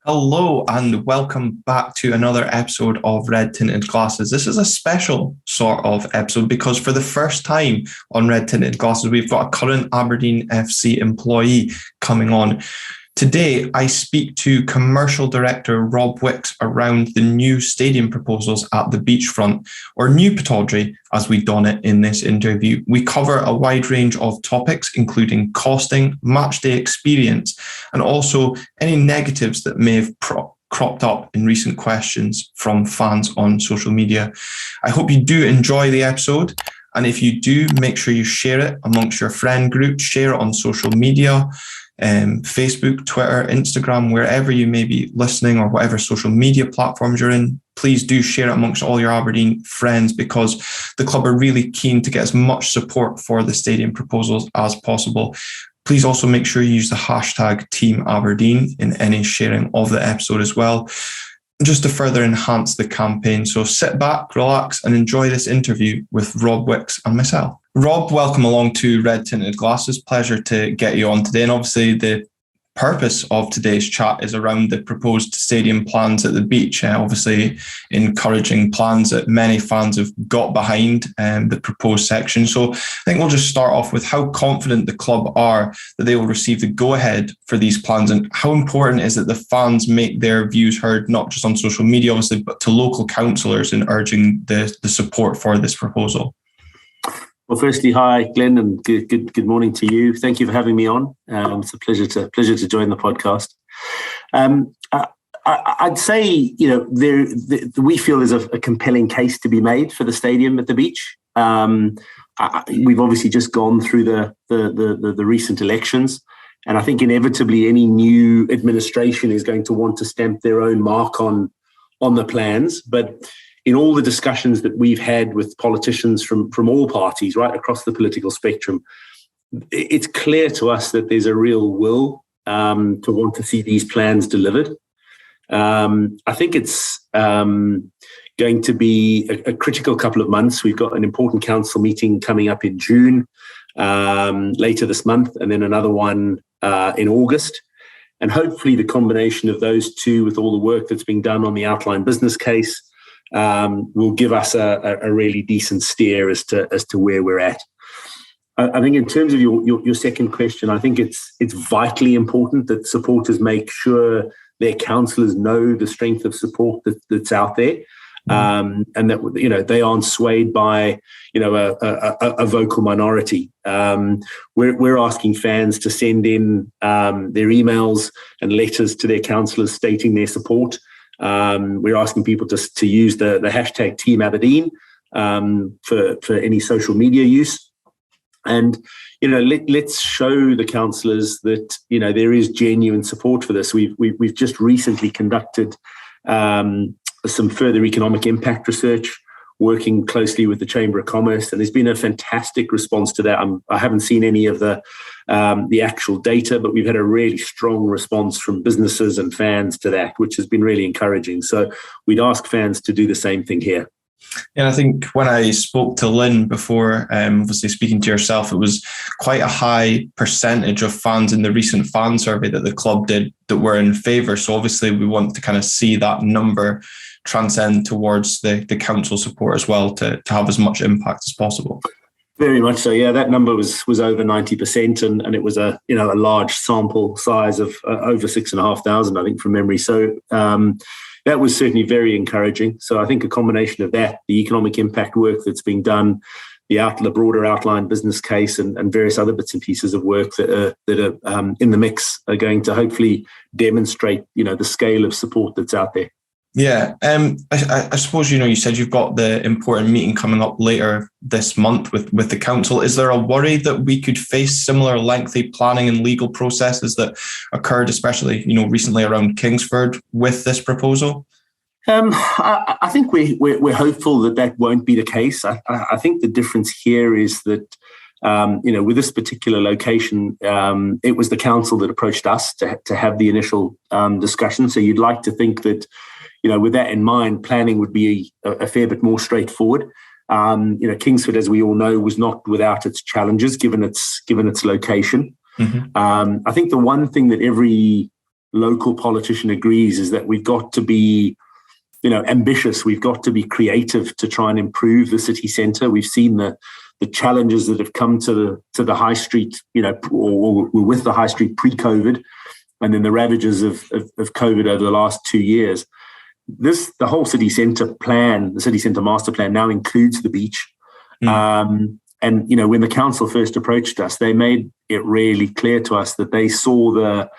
Hello and welcome back to another episode of Red Tinted Glasses. This is a special sort of episode because for the first time on Red Tinted Glasses, we've got a current Aberdeen FC employee coming on. Today, I speak to Commercial Director Rob Wicks around the new stadium proposals at the beachfront, or New Pittodrie, as we don it in this interview. We cover a wide range of topics, including costing, matchday experience, and also any negatives that may have cropped up in recent questions from fans on social media. I hope you do enjoy the episode. And if you do, make sure you share it amongst your friend group, share it on social media, Facebook, Twitter, Instagram, wherever you may be listening or whatever social media platforms you're in. Please do share it amongst all your Aberdeen friends because the club are really keen to get as much support for the stadium proposals as possible. Please also make sure you use the hashtag Team Aberdeen in any sharing of the episode as well, just to further enhance the campaign. So sit back, relax, and enjoy this interview with Rob Wicks and myself. Rob, welcome along to Red Tinted Glasses. Pleasure to get you on today. And obviously the purpose of today's chat is around the proposed stadium plans at the beach. Obviously encouraging plans that many fans have got behind the proposed section. So I think we'll just start off with how confident the club are that they will receive the go-ahead for these plans, and how important is it the fans make their views heard, not just on social media, obviously, but to local councillors in urging the support for this proposal. Well, firstly, hi, Glen, and good morning to you. Thank you for having me on. It's a pleasure to join the podcast. I'd say, we feel there's a compelling case to be made for the stadium at the beach. We've obviously just gone through the recent elections, and I think inevitably any new administration is going to want to stamp their own mark on the plans. But in all the discussions that we've had with politicians from all parties, right across the political spectrum, it's clear to us that there's a real will to want to see these plans delivered. I think it's going to be a critical couple of months. We've got an important council meeting coming up in June, later this month, and then another one in August. And hopefully the combination of those two, with all the work that's being done on the outline business case, will give us a really decent steer as to where we're at. I think in terms of your second question, I think it's vitally important that supporters make sure their councillors know the strength of support that's out there, and that they aren't swayed by a vocal minority. We're asking fans to send in their emails and letters to their councillors stating their support. We're asking people to use the hashtag Team Aberdeen for any social media use, and let's show the councillors that there is genuine support for this. We've just recently conducted some further economic impact research, working closely with the Chamber of Commerce, and there's been a fantastic response to that. I haven't seen any of the actual data, but we've had a really strong response from businesses and fans to that, which has been really encouraging. So we'd ask fans to do the same thing here. And I think when I spoke to Lynn before, obviously speaking to yourself, it was quite a high percentage of fans in the recent fan survey that the club did that were in favour. So obviously we want to kind of see that number transcend towards the council support as well to have as much impact as possible. Very much so. Yeah, that number was over 90%, and it was a large sample size of over 6,500, I think, from memory. So that was certainly very encouraging. So I think a combination of that, the economic impact work that's being done, the broader outline business case, and various other bits and pieces of work that are in the mix are going to hopefully demonstrate the scale of support that's out there. Yeah, I suppose, you said you've got the important meeting coming up later this month with the council. Is there a worry that we could face similar lengthy planning and legal processes that occurred, especially, recently around Kingsford with this proposal? I think we're hopeful that won't be the case. I think the difference here is that, with this particular location, it was the council that approached us to have the initial discussion. So you'd like to think that, with that in mind, planning would be a fair bit more straightforward. Kingsford, as we all know, was not without its challenges given its location. Mm-hmm. I think the one thing that every local politician agrees is that we've got to be, ambitious. We've got to be creative to try and improve the city centre. We've seen the challenges that have come to the high street, or with the high street pre-COVID, and then the ravages of COVID over the last 2 years. The whole city centre plan, the city centre master plan, now includes the beach. And when the council first approached us, they made it really clear to us that they saw the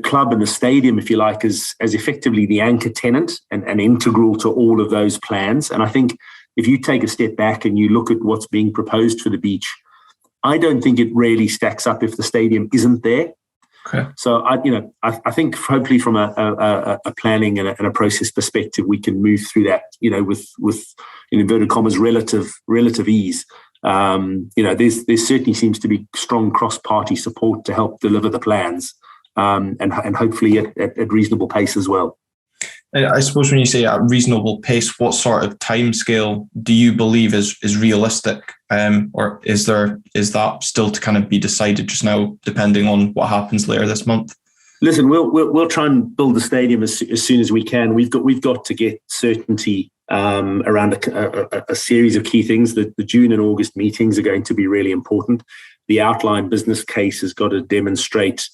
club and the stadium, if you like, as effectively the anchor tenant and integral to all of those plans. And I think if you take a step back and you look at what's being proposed for the beach, I don't think it really stacks up if the stadium isn't there. Okay. So I think hopefully from a planning and a process perspective, we can move through that, with in inverted commas relative ease. There certainly seems to be strong cross-party support to help deliver the plans, and hopefully at reasonable pace as well. I suppose when you say at reasonable pace, what sort of timescale do you believe is realistic, or is that still to kind of be decided just now, depending on what happens later this month? Listen, we'll try and build the stadium as soon as we can. We've got to get certainty around a series of key things. The June and August meetings are going to be really important. The outline business case has got to demonstrate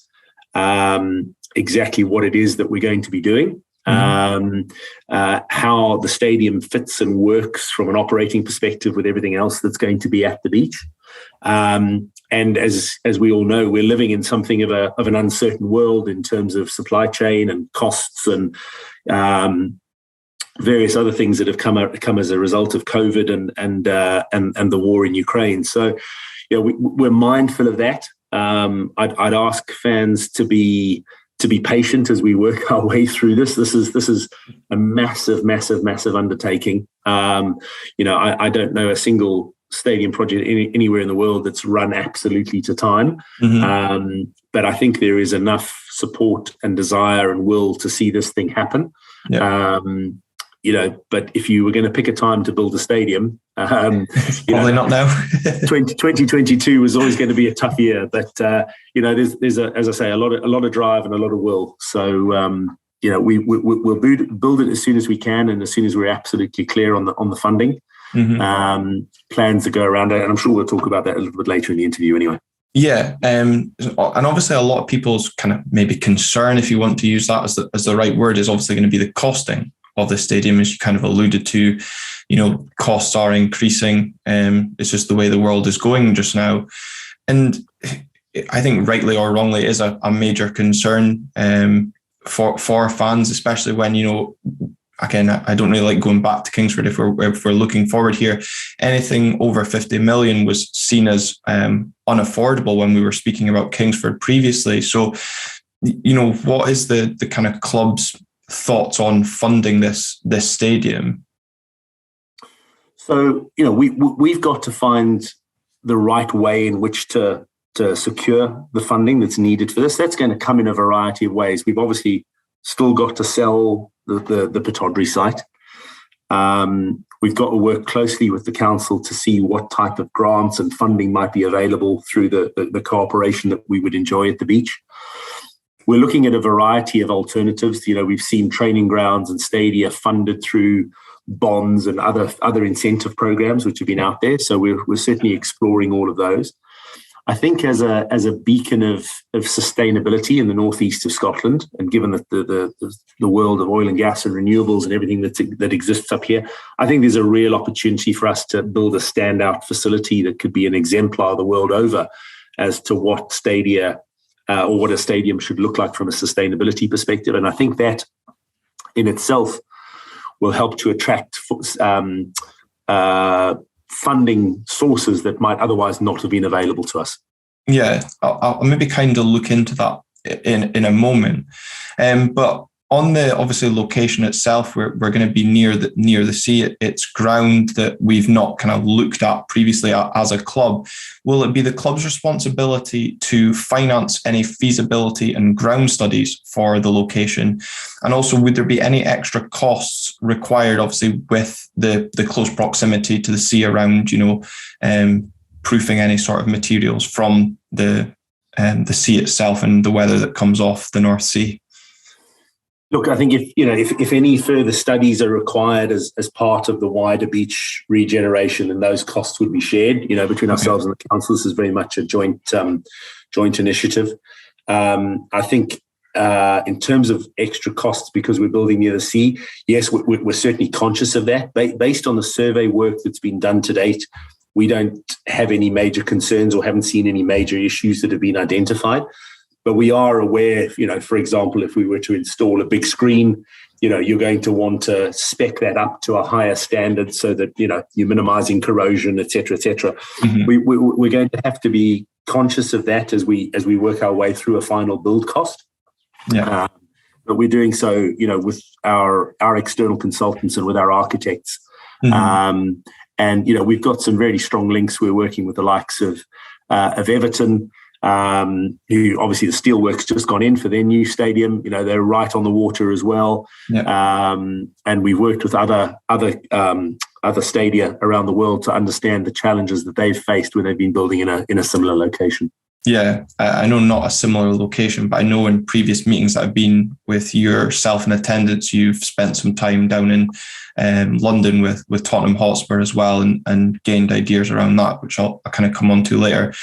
exactly what it is that we're going to be doing. How the stadium fits and works from an operating perspective with everything else that's going to be at the beach. And as we all know, we're living in something of an uncertain world in terms of supply chain and costs and various other things that have come as a result of COVID and the war in Ukraine. So, we're mindful of that. I'd ask fans to be patient as we work our way through this. This is a massive undertaking. I don't know a single stadium project anywhere in the world that's run absolutely to time. But I think there is enough support and desire and will to see this thing happen. Yeah. But if you were going to pick a time to build a stadium, probably not now. 2022 was always going to be a tough year, but there's as I say, a lot of drive and a lot of will. So we'll build it as soon as we can, and as soon as we're absolutely clear on the funding. Plans to go around it, and I'm sure we'll talk about that a little bit later in the interview anyway. Yeah, and obviously a lot of people's kind of maybe concern, if you want to use that as the right word, is obviously going to be the costing of the stadium, as you kind of alluded to. Costs are increasing. It's just the way the world is going just now, and I think rightly or wrongly it is a major concern for fans, especially when again, I don't really like going back to Kingsford. If we're looking forward here, anything over 50 million was seen as unaffordable when we were speaking about Kingsford previously. So, what is the kind of club's thoughts on funding this stadium? So, we've got to find the right way in which to secure the funding that's needed for this. That's going to come in a variety of ways. We've obviously still got to sell the Pittodrie site. We've got to work closely with the council to see what type of grants and funding might be available through the cooperation that we would enjoy at the beach. We're looking at a variety of alternatives. We've seen training grounds and stadia funded through bonds and other incentive programs which have been out there. So we're certainly exploring all of those. I think as a beacon of sustainability in the northeast of Scotland, and given that the world of oil and gas and renewables and everything that exists up here, I think there's a real opportunity for us to build a standout facility that could be an exemplar the world over as to what stadia or what a stadium should look like from a sustainability perspective. And I think that in itself will help to attract funding sources that might otherwise not have been available to us. Yeah, I'll maybe kind of look into that in a moment. But on the obviously location itself, we're going to be near the sea. It's ground that we've not kind of looked at previously as a club. Will it be the club's responsibility to finance any feasibility and ground studies for the location? And also, would there be any extra costs required, obviously, with the close proximity to the sea around, proofing any sort of materials from the the sea itself and the weather that comes off the North Sea? Look, I think if any further studies are required as part of the wider beach regeneration, then those costs would be shared, between ourselves and the council. This is very much a joint initiative. I think in terms of extra costs because we're building near the sea, yes, we're certainly conscious of that. Based on the survey work that's been done to date, we don't have any major concerns or haven't seen any major issues that have been identified. But we are aware, for example, if we were to install a big screen, you're going to want to spec that up to a higher standard so that, you're minimizing corrosion, et cetera, et cetera. Mm-hmm. We're going to have to be conscious of that as we work our way through a final build cost. Yeah. But we're doing so, with our external consultants and with our architects. Mm-hmm. And, we've got some very strong links. We're working with the likes of Everton, who obviously the steelwork's just gone in for their new stadium. They're right on the water as well. Yeah. And we've worked with other stadia around the world to understand the challenges that they've faced when they've been building in a similar location. Yeah, I know not a similar location, but I know in previous meetings that I've been with yourself in attendance, you've spent some time down in London with Tottenham Hotspur as well and gained ideas around that, which I'll kind of come on to later.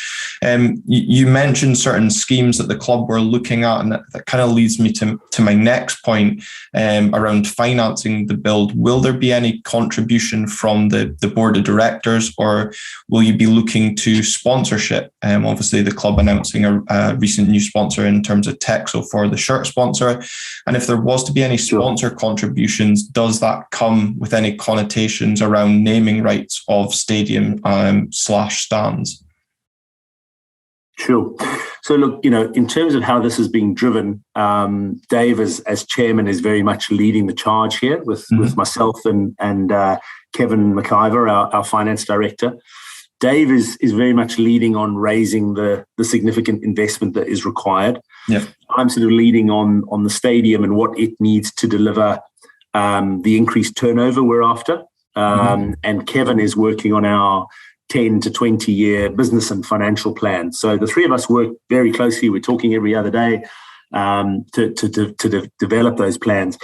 You mentioned certain schemes that the club were looking at, and that kind of leads me to my next point around financing the build. Will there be any contribution from the board of directors, or will you be looking to sponsorship? Obviously, the club announcing a recent new sponsor in terms of Texo for the shirt sponsor. And if there was to be any sponsor contributions, does that come with any connotations around naming rights of stadium / stands? Sure. So look, in terms of how this is being driven, Dave as chairman is very much leading the charge here with myself and Kevin McIver, our finance director. Dave is very much leading on raising the significant investment that is required. Yeah. I'm sort of leading on the stadium and what it needs to deliver the increased turnover we're after. And Kevin is working on our 10 to 20 year business and financial plan. So the three of us work very closely. We're talking every other day to develop those plans.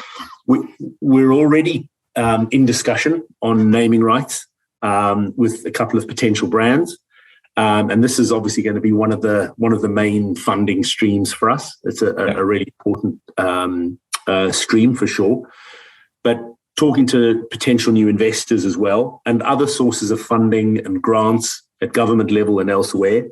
We're already in discussion on naming rights with a couple of potential brands. And this is obviously going to be one of the main funding streams for us. It's a really important stream for sure. But talking to potential new investors as well and other sources of funding and grants at government level and elsewhere.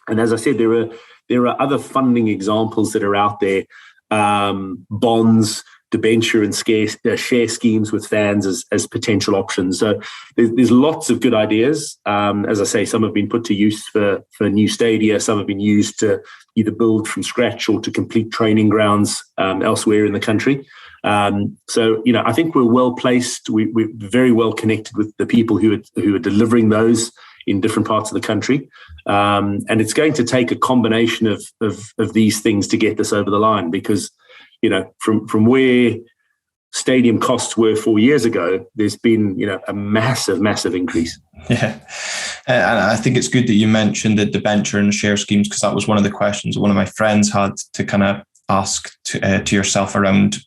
And as I said, there are other funding examples that are out there, bonds, debenture and share schemes with fans as potential options. So there's lots of good ideas. As I say, some have been put to use for new stadia. Some have been used to either build from scratch or to complete training grounds elsewhere in the country. So, I think we're well placed. We're very well connected with the people who are delivering those in different parts of the country. And it's going to take a combination of these things to get this over the line because, from where stadium costs were 4 years ago, there's been, a massive increase. Yeah. And I think it's good that you mentioned the debenture and share schemes because that was one of the questions one of my friends had to kind of ask to yourself around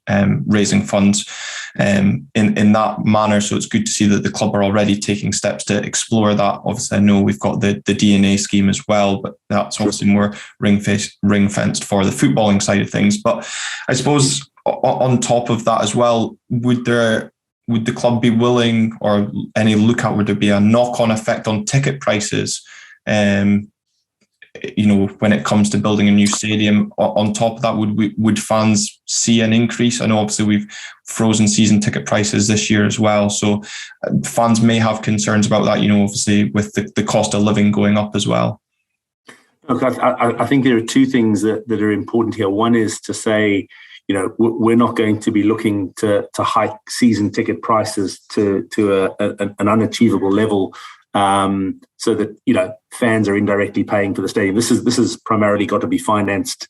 raising funds in that manner. So it's good to see that the club are already taking steps to explore that. Obviously, I know we've got the DNA scheme as well, but that's obviously more ring-fenced for the footballing side of things. But I suppose on top of that as well, would the club be willing or any look at, would there be a knock-on effect on ticket prices when it comes to building a new stadium? On top of that, would fans see an increase? I know obviously we've frozen season ticket prices this year as well, so fans may have concerns about that, obviously with the cost of living going up as well. Look, I think there are two things that are important here. One is to say, we're not going to be looking to hike season ticket prices to an unachievable level, so that fans are indirectly paying for the stadium. This is primarily got to be financed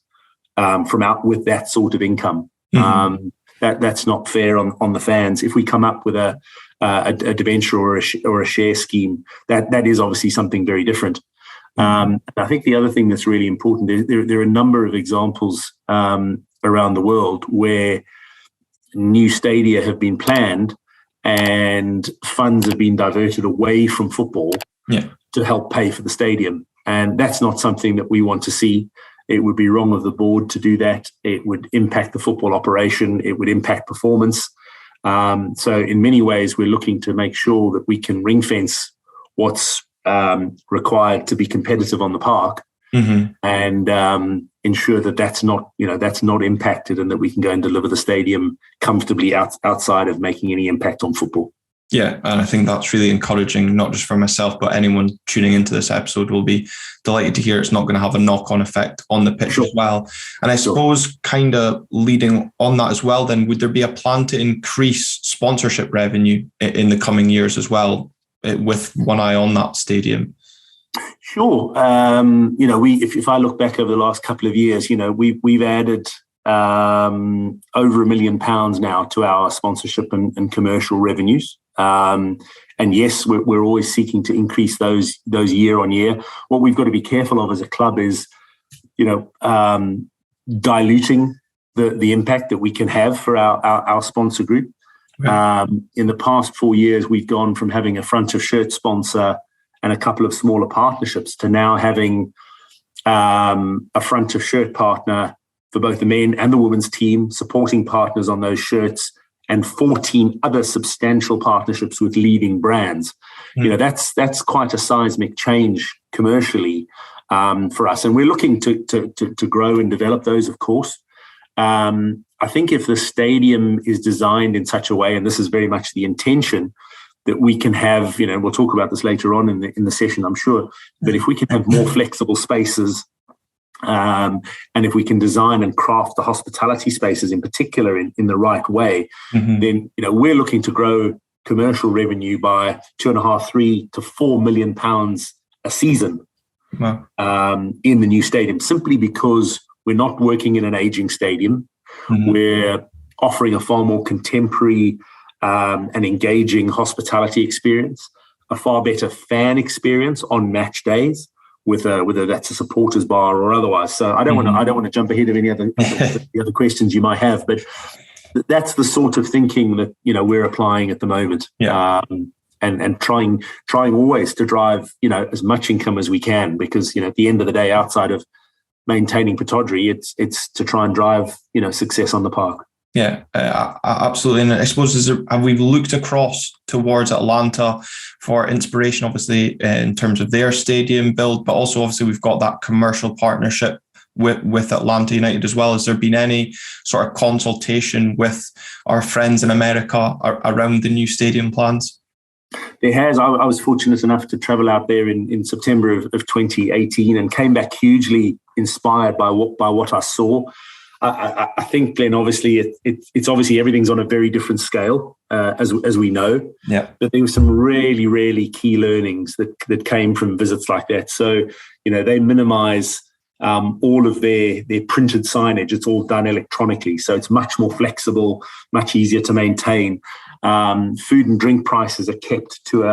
from out with that sort of income. Mm-hmm. That's not fair on the fans. If we come up with a debenture or a share scheme, that is obviously something very different. I think the other thing that's really important, there are a number of examples around the world where new stadia have been planned and funds have been diverted away from football to help pay for the stadium. And that's not something that we want to see. It would be wrong of the board to do that. It would impact the football operation. It would impact performance. So in many ways, we're looking to make sure that we can ring fence what's required to be competitive on the park, and ensure that that's not impacted, and that we can go and deliver the stadium comfortably outside of making any impact on football. Yeah, and I think that's really encouraging, not just for myself, but anyone tuning into this episode will be delighted to hear it's not going to have a knock-on effect on the pitch as well. And I suppose kind of leading on that as well, then, would there be a plan to increase sponsorship revenue in the coming years as well, with one eye on that stadium? Sure. If I look back over the last couple of years, we've added over £1 million now to our sponsorship and commercial revenues. And yes, we're always seeking to increase those year on year. What we've got to be careful of as a club is, diluting the impact that we can have for our sponsor group. Right. In the past 4 years, we've gone from having a front of shirt sponsor and a couple of smaller partnerships to now having a front of shirt partner for both the men and the women's team, supporting partners on those shirts, and 14 other substantial partnerships with leading brands. That's quite a seismic change commercially for us, and we're looking to grow and develop those, of course. I think if the stadium is designed in such a way, and this is very much the intention, that we can have, we'll talk about this later on in the session, I'm sure, but if we can have more flexible spaces, and if we can design and craft the hospitality spaces in particular in the right way, then we're looking to grow commercial revenue by £2.5, £3 to £4 million a season. Wow. In the new stadium, simply because we're not working in an aging stadium. We're offering a far more contemporary and engaging hospitality experience, a far better fan experience on match days, whether that's a supporters bar or otherwise. So I don't want to jump ahead of any other the other questions you might have, but that's the sort of thinking that we're applying at the moment. And trying always to drive as much income as we can, because at the end of the day, outside of maintaining Pittodrie, it's to try and drive success on the park. Yeah, absolutely. And I suppose have we looked across towards Atlanta for inspiration, obviously, in terms of their stadium build, but also obviously we've got that commercial partnership with Atlanta United as well. Has there been any sort of consultation with our friends in America around the new stadium plans? There has. I was fortunate enough to travel out there in September of 2018 and came back hugely inspired by what I saw. I think, Glen, obviously it's obviously everything's on a very different scale, as we know. Yeah. But there were some really, really key learnings that came from visits like that. So, they minimise all of their printed signage. It's all done electronically, so it's much more flexible, much easier to maintain. Food and drink prices are kept to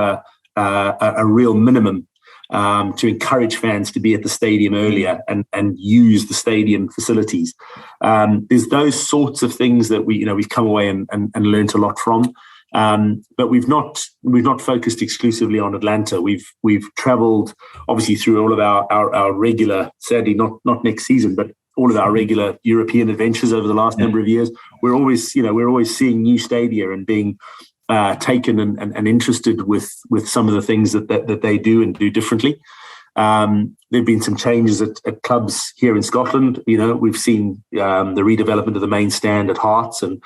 a real minimum, to encourage fans to be at the stadium earlier and use the stadium facilities. There's those sorts of things that we've come away and learnt a lot from. But we've not focused exclusively on Atlanta. We've travelled obviously through all of our regular, sadly not next season, but all of our regular European adventures over the last number of years. We're always seeing new stadia and being taken and interested with some of the things that they do and do differently. There've been some changes at clubs here in Scotland. We've seen the redevelopment of the main stand at Hearts, and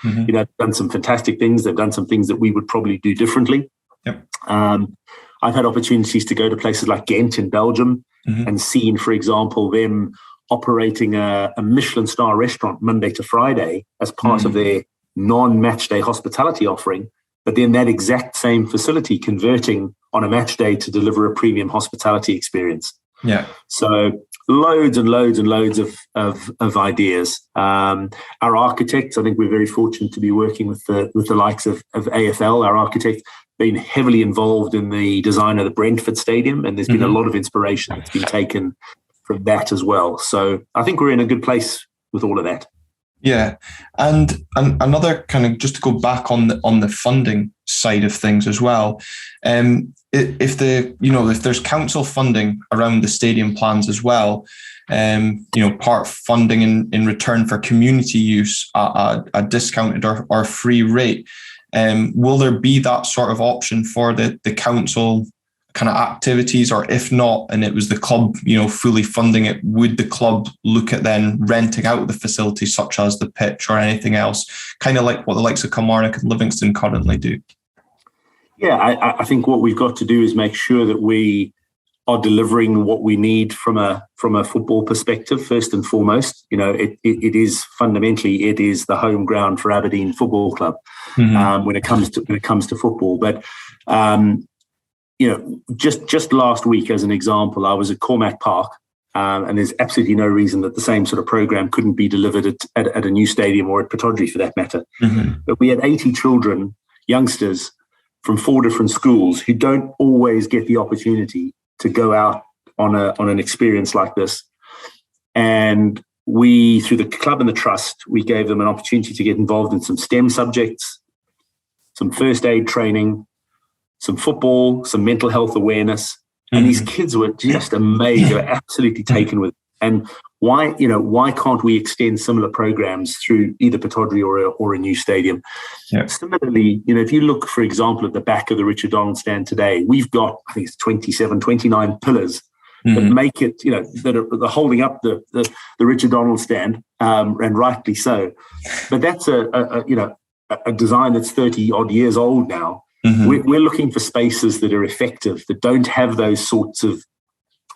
done some fantastic things. They've done some things that we would probably do differently. Yep. I've had opportunities to go to places like Ghent in Belgium and seen, for example, them operating a Michelin star restaurant Monday to Friday as part of their non-match day hospitality offering, but then that exact same facility converting on a match day to deliver a premium hospitality experience. Yeah. So loads and loads and loads of ideas. Our architects, I think we're very fortunate to be working with the likes of AFL. Our architects been heavily involved in the design of the Brentford Stadium, and there's been a lot of inspiration that's been taken from that as well. So I think we're in a good place with all of that. Yeah, and another kind of, just to go back on the funding side of things as well. If there's council funding around the stadium plans as well, part funding in return for community use at a discounted or free rate, will there be that sort of option for the council kind of activities? Or if not, and it was the club, fully funding it, would the club look at then renting out the facilities such as the pitch or anything else, kind of like what the likes of Kilmarnock and Livingston currently do? Yeah, I think what we've got to do is make sure that we are delivering what we need from a football perspective, first and foremost. It is fundamentally, it is the home ground for Aberdeen Football Club when it comes to football. But just last week, as an example, I was at Cormac Park, and there's absolutely no reason that the same sort of program couldn't be delivered at a new stadium or at Pittodrie for that matter. But we had 80 children, youngsters from 4 different schools who don't always get the opportunity to go out on an experience like this. And we, through the club and the trust, we gave them an opportunity to get involved in some STEM subjects, some first aid training, some football, some mental health awareness. And these kids were just amazed. They were absolutely taken with it. And why can't we extend similar programs through either Pittodrie or a new stadium? Yeah. Similarly, if you look, for example, at the back of the Richard Donald stand today, we've got, I think it's 29 pillars that make it, that are holding up the Richard Donald stand, and rightly so. But that's a design that's 30 odd years old now. We're looking for spaces that are effective, that don't have those sorts of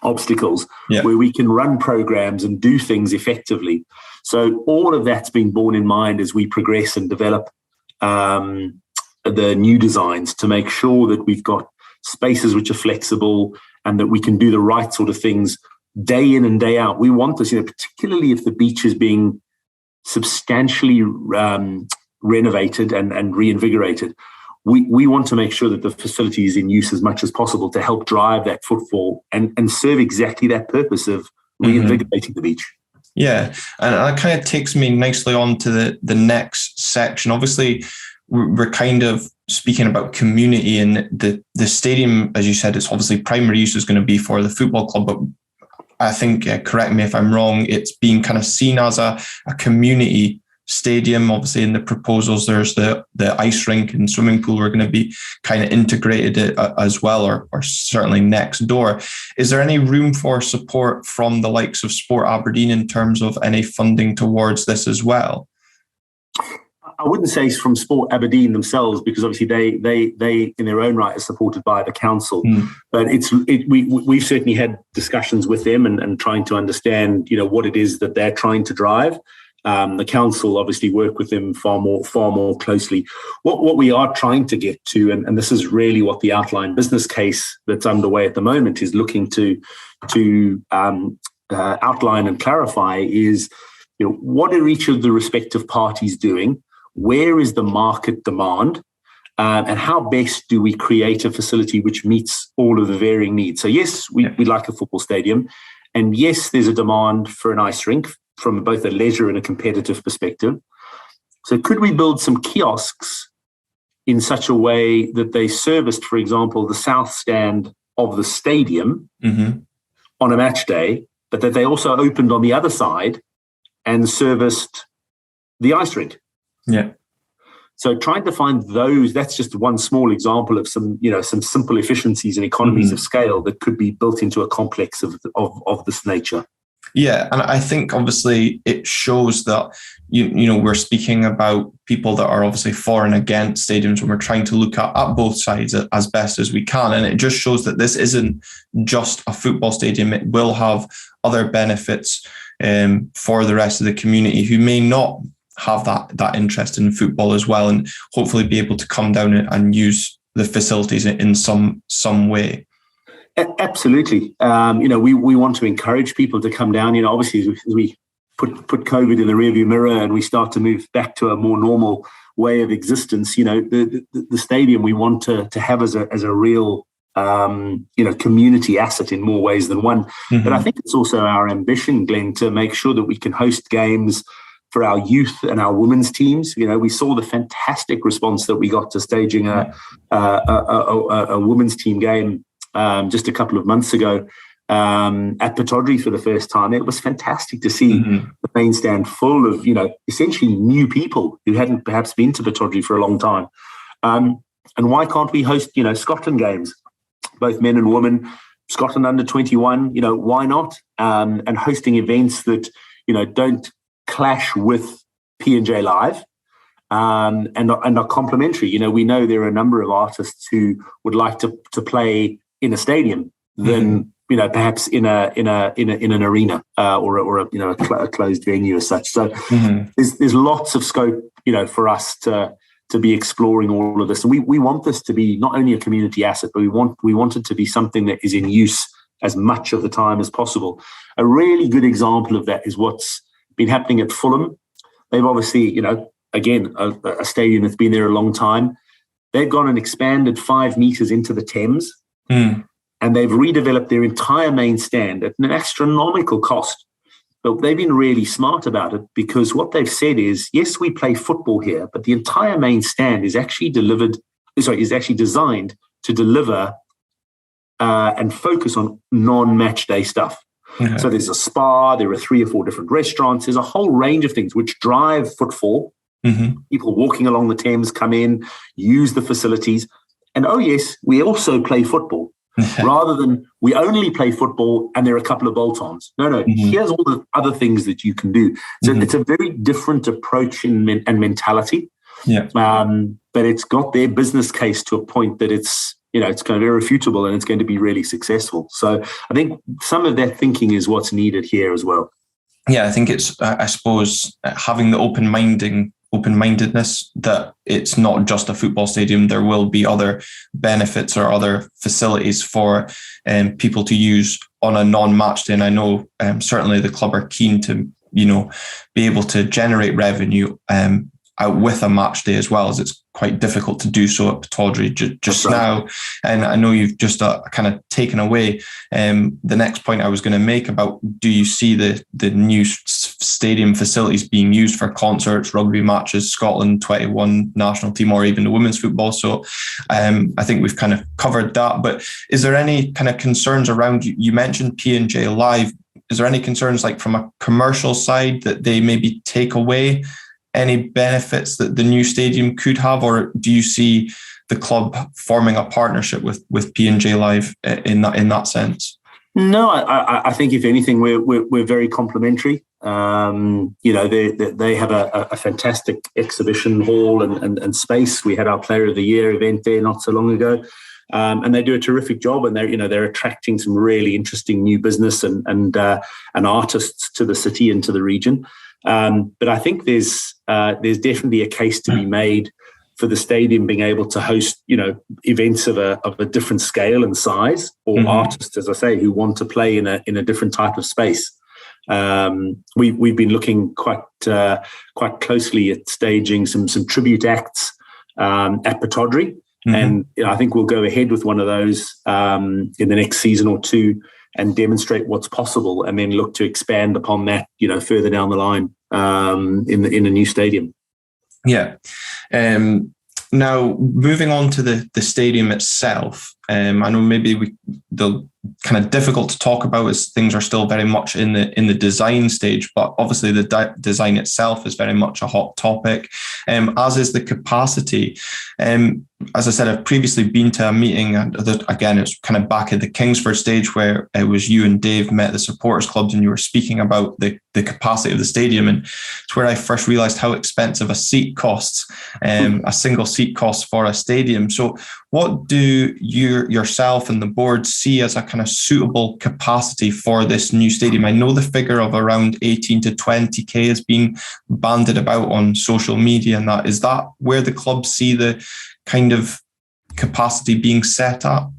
obstacles, where we can run programs and do things effectively. So all of that's being borne in mind as we progress and develop the new designs, to make sure that we've got spaces which are flexible and that we can do the right sort of things day in and day out. We want this, particularly if the beach is being substantially renovated and reinvigorated. We want to make sure that the facility is in use as much as possible to help drive that footfall and serve exactly that purpose of reinvigorating the beach. Yeah, and that kind of takes me nicely on to the next section. Obviously, we're kind of speaking about community, and the stadium, as you said, it's obviously primary use is going to be for the football club, but I think, correct me if I'm wrong, it's being kind of seen as a community stadium. Obviously, in the proposals, there's the ice rink and swimming pool are going to be kind of integrated as well, or certainly next door. Is there any room for support from the likes of Sport Aberdeen in terms of any funding towards this as well? I wouldn't say it's from Sport Aberdeen themselves, because obviously they in their own right are supported by the council. But we've certainly had discussions with them and trying to understand what it is that they're trying to drive. The council obviously work with them far more closely. What we are trying to get to, and this is really what the outline business case that's underway at the moment is looking to outline and clarify, is what are each of the respective parties doing? Where is the market demand? And how best do we create a facility which meets all of the varying needs? So yes, we'd like a football stadium, and yes, there's a demand for an ice rink from both a leisure and a competitive perspective. So could we build some kiosks in such a way that they serviced, for example, the south stand of the stadium on a match day, but that they also opened on the other side and serviced the ice rink? Yeah. So trying to find those, that's just one small example of some simple efficiencies and economies of scale that could be built into a complex of this nature. Yeah, and I think obviously it shows that we're speaking about people that are obviously for and against stadiums, when we're trying to look at both sides as best as we can. And it just shows that this isn't just a football stadium. It will have other benefits for the rest of the community who may not have that interest in football as well, and hopefully be able to come down and use the facilities in some way. Absolutely. We want to encourage people to come down. Obviously, as we put COVID in the rearview mirror and we start to move back to a more normal way of existence, the stadium we want to have as a real community asset in more ways than one. Mm-hmm. But I think it's also our ambition, Glenn, to make sure that we can host games for our youth and our women's teams. We saw the fantastic response that we got to staging a women's team game just a couple of months ago at Pittodrie for the first time. It was fantastic to see the main stand full of, essentially new people who hadn't perhaps been to Pittodrie for a long time. And why can't we host, Scotland games, both men and women, Scotland under 21, why not? And hosting events that, don't clash with P&J Live and are complementary. We know there are a number of artists who would like to play in a stadium than perhaps in an arena or a closed venue as such. So there's lots of scope for us to be exploring all of this, and we want this to be not only a community asset, but we want it to be something that is in use as much of the time as possible. A really good example of that is what's been happening at Fulham. They've obviously, again, a stadium that's been there a long time. They've gone and expanded 5 meters into the Thames, and they've redeveloped their entire main stand at an astronomical cost. But they've been really smart about it, because what they've said is, yes, we play football here, but the entire main stand is actually designed to deliver and focus on non-match day stuff. Mm-hmm. So there's a spa, there are 3 or 4 different restaurants, there's a whole range of things which drive footfall. Mm-hmm. People walking along the Thames come in, use the facilities, and oh yes, we also play football. Rather than we only play football and there are a couple of bolt-ons. No, here's all the other things that you can do. So it's a very different approach and mentality. Yeah. But it's got their business case to a point that it's going to be irrefutable and it's going to be really successful. So I think some of that thinking is what's needed here as well. Yeah, I think it's, I suppose, having the open-mindedness that it's not just a football stadium. There will be other benefits or other facilities for people to use on a non-match day. And I know certainly the club are keen to, be able to generate revenue out with a match day, as well, as it's quite difficult to do so at Pittodrie just now. And I know you've just kind of taken away the next point I was going to make about, do you see the new stadium facilities being used for concerts, rugby matches, Scotland 21 national team, or even the women's football? So I think we've kind of covered that. But is there any kind of concerns around, you mentioned P&J Live, is there any concerns like from a commercial side that they maybe take away any benefits that the new stadium could have, or do you see the club forming a partnership with P&J Live in that sense? No, I think if anything, we're very complimentary. They have a fantastic exhibition hall and space. We had our Player of the Year event there not so long ago, and they do a terrific job. And they're attracting some really interesting new business and artists to the city and to the region. But I think there's definitely a case to be made for the stadium being able to host, events of a different scale and size, or artists, as I say, who want to play in a different type of space. We've been looking quite closely at staging some tribute acts at Pittodrie, and I think we'll go ahead with one of those in the next season or two, and demonstrate what's possible, and then look to expand upon that, further down the line in a new stadium. Yeah. Now, moving on to the stadium itself, I know maybe the kind of difficult to talk about as things are still very much in the design stage, but obviously the design itself is very much a hot topic, as is the capacity. As I said, I've previously been to a meeting, and again, it's kind of back at the Kingsford stage, where it was you and Dave met the supporters clubs and you were speaking about the capacity of the stadium. And it's where I first realised how expensive a seat costs, a single seat costs for a stadium. So what do yourself and the board see as a kind of suitable capacity for this new stadium? I know the figure of around 18 to 20k is being bandied about on social media, and that is that where the clubs see the kind of capacity being set up?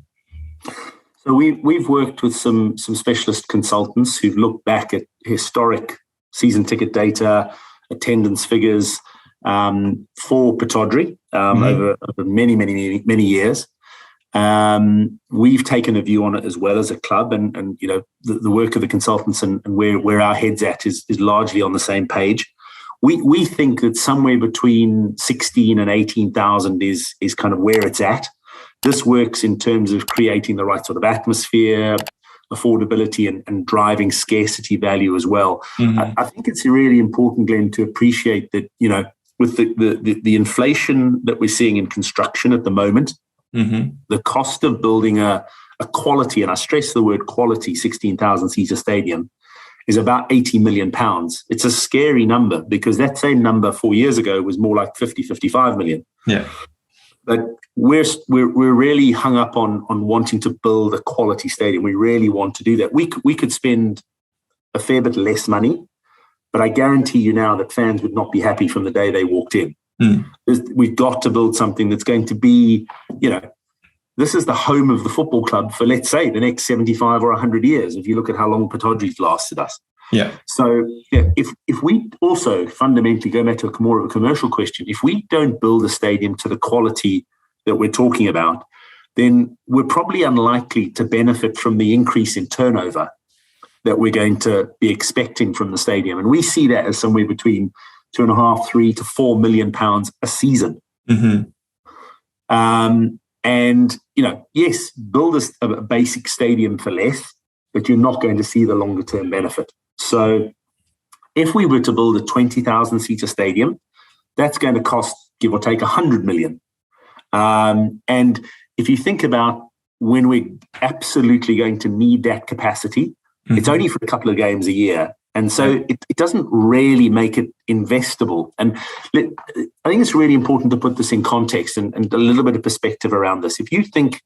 So we've worked with some specialist consultants who've looked back at historic season ticket data, attendance figures for Pittodrie over many years. We've taken a view on it as well as a club, and the work of the consultants and where our head's at is largely on the same page. We think that somewhere between 16 and 18,000 is kind of where it's at. This works in terms of creating the right sort of atmosphere, affordability, and driving scarcity value as well. I think it's really important, Glenn, to appreciate that, with the inflation that we're seeing in construction at the moment, the cost of building a quality, and I stress the word quality, 16,000 seater stadium is about £80 million. It's a scary number because that same number 4 years ago was more like 55 million. Yeah. But we're really hung up on wanting to build a quality stadium. We really want to do that. We could spend a fair bit less money, but I guarantee you now that fans would not be happy from the day they walked in. We've got to build something that's going to be, this is the home of the football club for, let's say, the next 75 or 100 years, if you look at how long Pittodrie's lasted us. Yeah. So if we also fundamentally go back to more of a commercial question, if we don't build a stadium to the quality that we're talking about, then we're probably unlikely to benefit from the increase in turnover that we're going to be expecting from the stadium. And we see that as somewhere between £2.5, £3 to £4 million a season. And, yes, build a basic stadium for less, but you're not going to see the longer term benefit. So if we were to build a 20,000 seater stadium, that's going to cost, give or take, 100 million. And if you think about when we're absolutely going to need that capacity, it's only for a couple of games a year. And so it doesn't really make it investable. And I think it's really important to put this in context and a little bit of perspective around this. If you think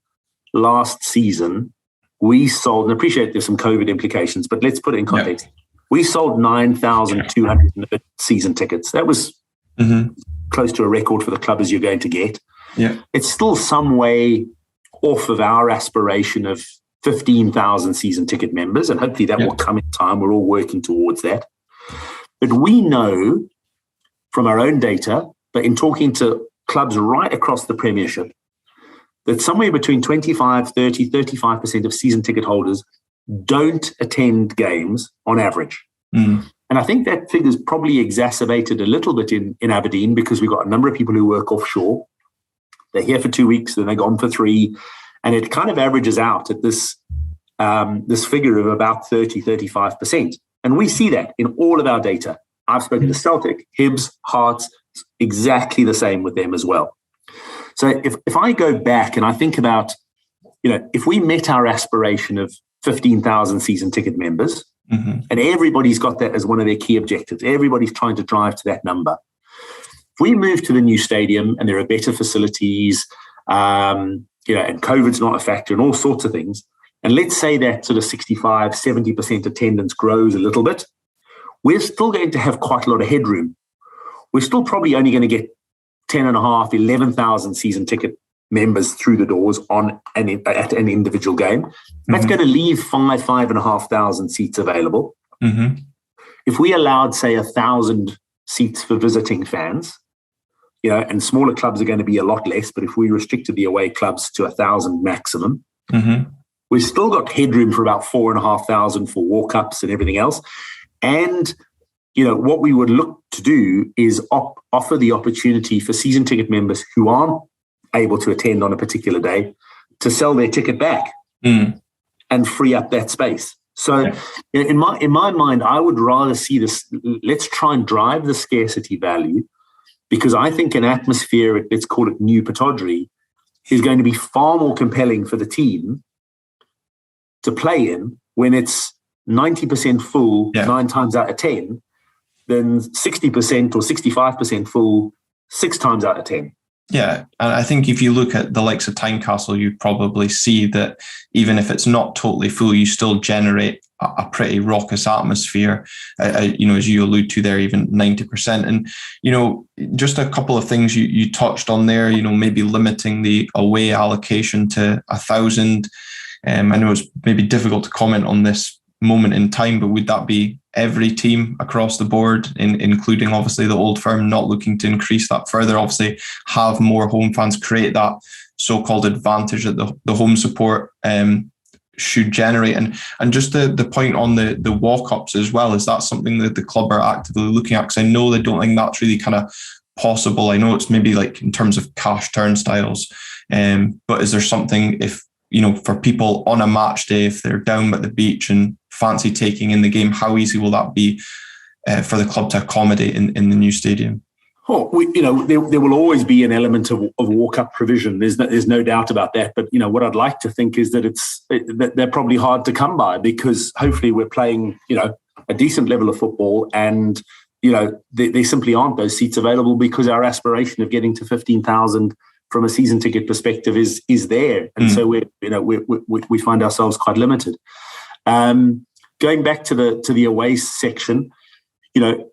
last season, we sold, and I appreciate there's some COVID implications, but let's put it in context. Yeah. We sold 9,200 season tickets. That was close to a record for the club as you're going to get. Yeah. It's still some way off of our aspiration of 15,000 season ticket members, and hopefully that will come in time. We're all working towards that. But we know from our own data, but in talking to clubs right across the Premiership, that somewhere between 25, 30, 35% of season ticket holders don't attend games on average. And I think that figure is probably exacerbated a little bit in Aberdeen because we've got a number of people who work offshore. They're here for 2 weeks, then they're gone for 3. And it kind of averages out at this figure of about 30, 35%. And we see that in all of our data. I've spoken to Celtic, Hibs, Hearts, exactly the same with them as well. So if I go back and I think about, if we met our aspiration of 15,000 season ticket members, and everybody's got that as one of their key objectives, everybody's trying to drive to that number. If we move to the new stadium and there are better facilities, and COVID's not a factor and all sorts of things, and let's say that sort of 65, 70% attendance grows a little bit, we're still going to have quite a lot of headroom. We're still probably only going to get 10,500, 11,000 season ticket members through the doors at an individual game. That's going to leave 5,500 seats available. If we allowed, say, 1,000 seats for visiting fans, and smaller clubs are going to be a lot less, but if we restricted the away clubs to 1,000 maximum, we've still got headroom for about 4,500 for walk-ups and everything else. And, what we would look to do is offer the opportunity for season ticket members who aren't able to attend on a particular day to sell their ticket back and free up that space. So in my mind, I would rather see this, let's try and drive the scarcity value, because I think an atmosphere, let's call it New Pittodrie, is going to be far more compelling for the team to play in when it's 90% full 9 times out of 10 than 60% or 65% full 6 times out of 10. Yeah, and I think if you look at the likes of Tynecastle, you probably see that even if it's not totally full, you still generate a pretty raucous atmosphere, as you allude to there, even 90%. And, just a couple of things you touched on there, maybe limiting the away allocation to 1,000. I know it's maybe difficult to comment on this moment in time, but would that be every team across the board, including obviously the Old Firm, not looking to increase that further? Obviously, have more home fans, create that so-called advantage that the home support should generate. And just the point on the walk-ups as well, is that something that the club are actively looking at? Because I know they don't think that's really kind of possible. I know it's maybe like in terms of cash turnstiles, but is there something, if for people on a match day, if they're down at the beach and fancy taking in the game, how easy will that be for the club to accommodate in the new stadium? Oh, there will always be an element of walk-up provision. There's no doubt about that. But what I'd like to think is that they're probably hard to come by, because hopefully we're playing a decent level of football, and there simply aren't those seats available, because our aspiration of getting to 15,000 from a season ticket perspective is there, and so we find ourselves quite limited. Going back to the away section.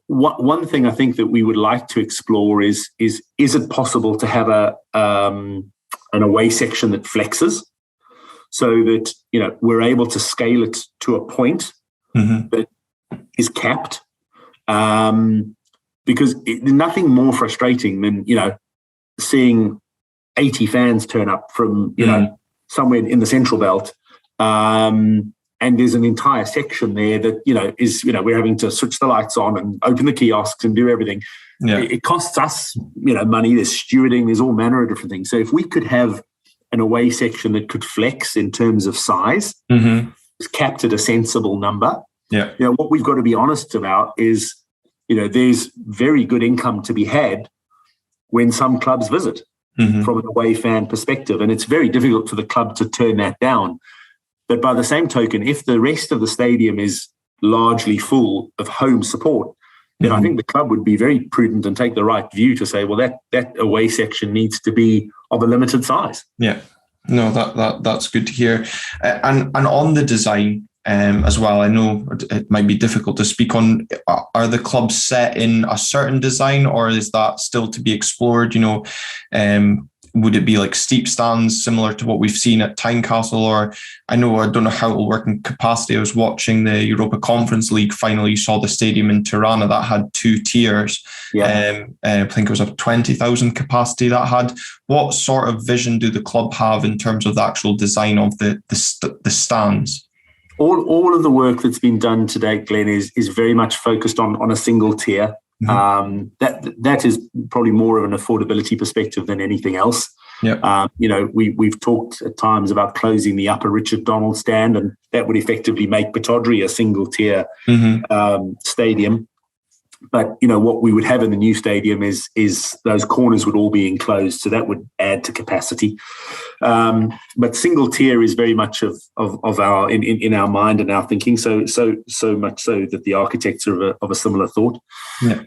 One thing I think that we would like to explore is it possible to have an away section that flexes, so that we're able to scale it to a point that is capped, because nothing more frustrating than seeing 80 fans turn up from somewhere in the Central Belt. And there's an entire section there that, is, we're having to switch the lights on and open the kiosks and do everything. Yeah. It costs us, money. There's stewarding, there's all manner of different things. So if we could have an away section that could flex in terms of size, it's capped at a sensible number. Yeah. What we've got to be honest about is, there's very good income to be had when some clubs visit from an away fan perspective. And it's very difficult for the club to turn that down. But by the same token, if the rest of the stadium is largely full of home support, then I think the club would be very prudent and take the right view to say, well, that away section needs to be of a limited size. Yeah, no, that's good to hear. And on the design as well, I know it might be difficult to speak on. Are the clubs set in a certain design, or is that still to be explored? Would it be like steep stands similar to what we've seen at Tynecastle? Or I don't know how it will work in capacity. I was watching the Europa Conference League final. You saw the stadium in Tirana that had 2 tiers. Yeah. I think it was a 20,000 capacity that had. What sort of vision do the club have in terms of the actual design of the stands? All of the work that's been done to date, Glen, is very much focused on a single tier. That is probably more of an affordability perspective than anything else. Yeah. We've talked at times about closing the upper Richard Donald stand, and that would effectively make Pittodrie a single tier stadium. But what we would have in the new stadium is those corners would all be enclosed, so that would add to capacity. But single tier is very much of our in our mind and our thinking. So much so that the architects are of a similar thought. Yeah.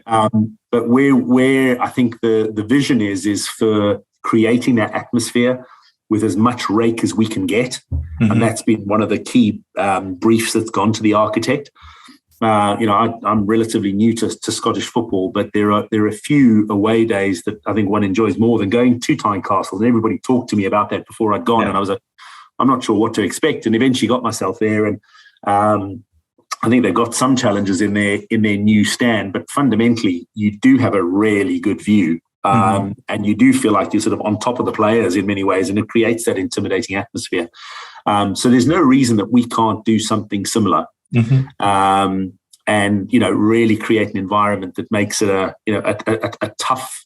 But where I think the vision is for creating that atmosphere with as much rake as we can get, and that's been one of the key briefs that's gone to the architect. I'm relatively new to Scottish football, but there are a few away days that I think one enjoys more than going to Tynecastle. And everybody talked to me about that before I'd gone, and I was I'm not sure what to expect, and eventually got myself there. And I think they've got some challenges in their new stand, but fundamentally you do have a really good view, and you do feel like you're sort of on top of the players in many ways, and it creates that intimidating atmosphere. So there's no reason that we can't do something similar. And really create an environment that makes it a tough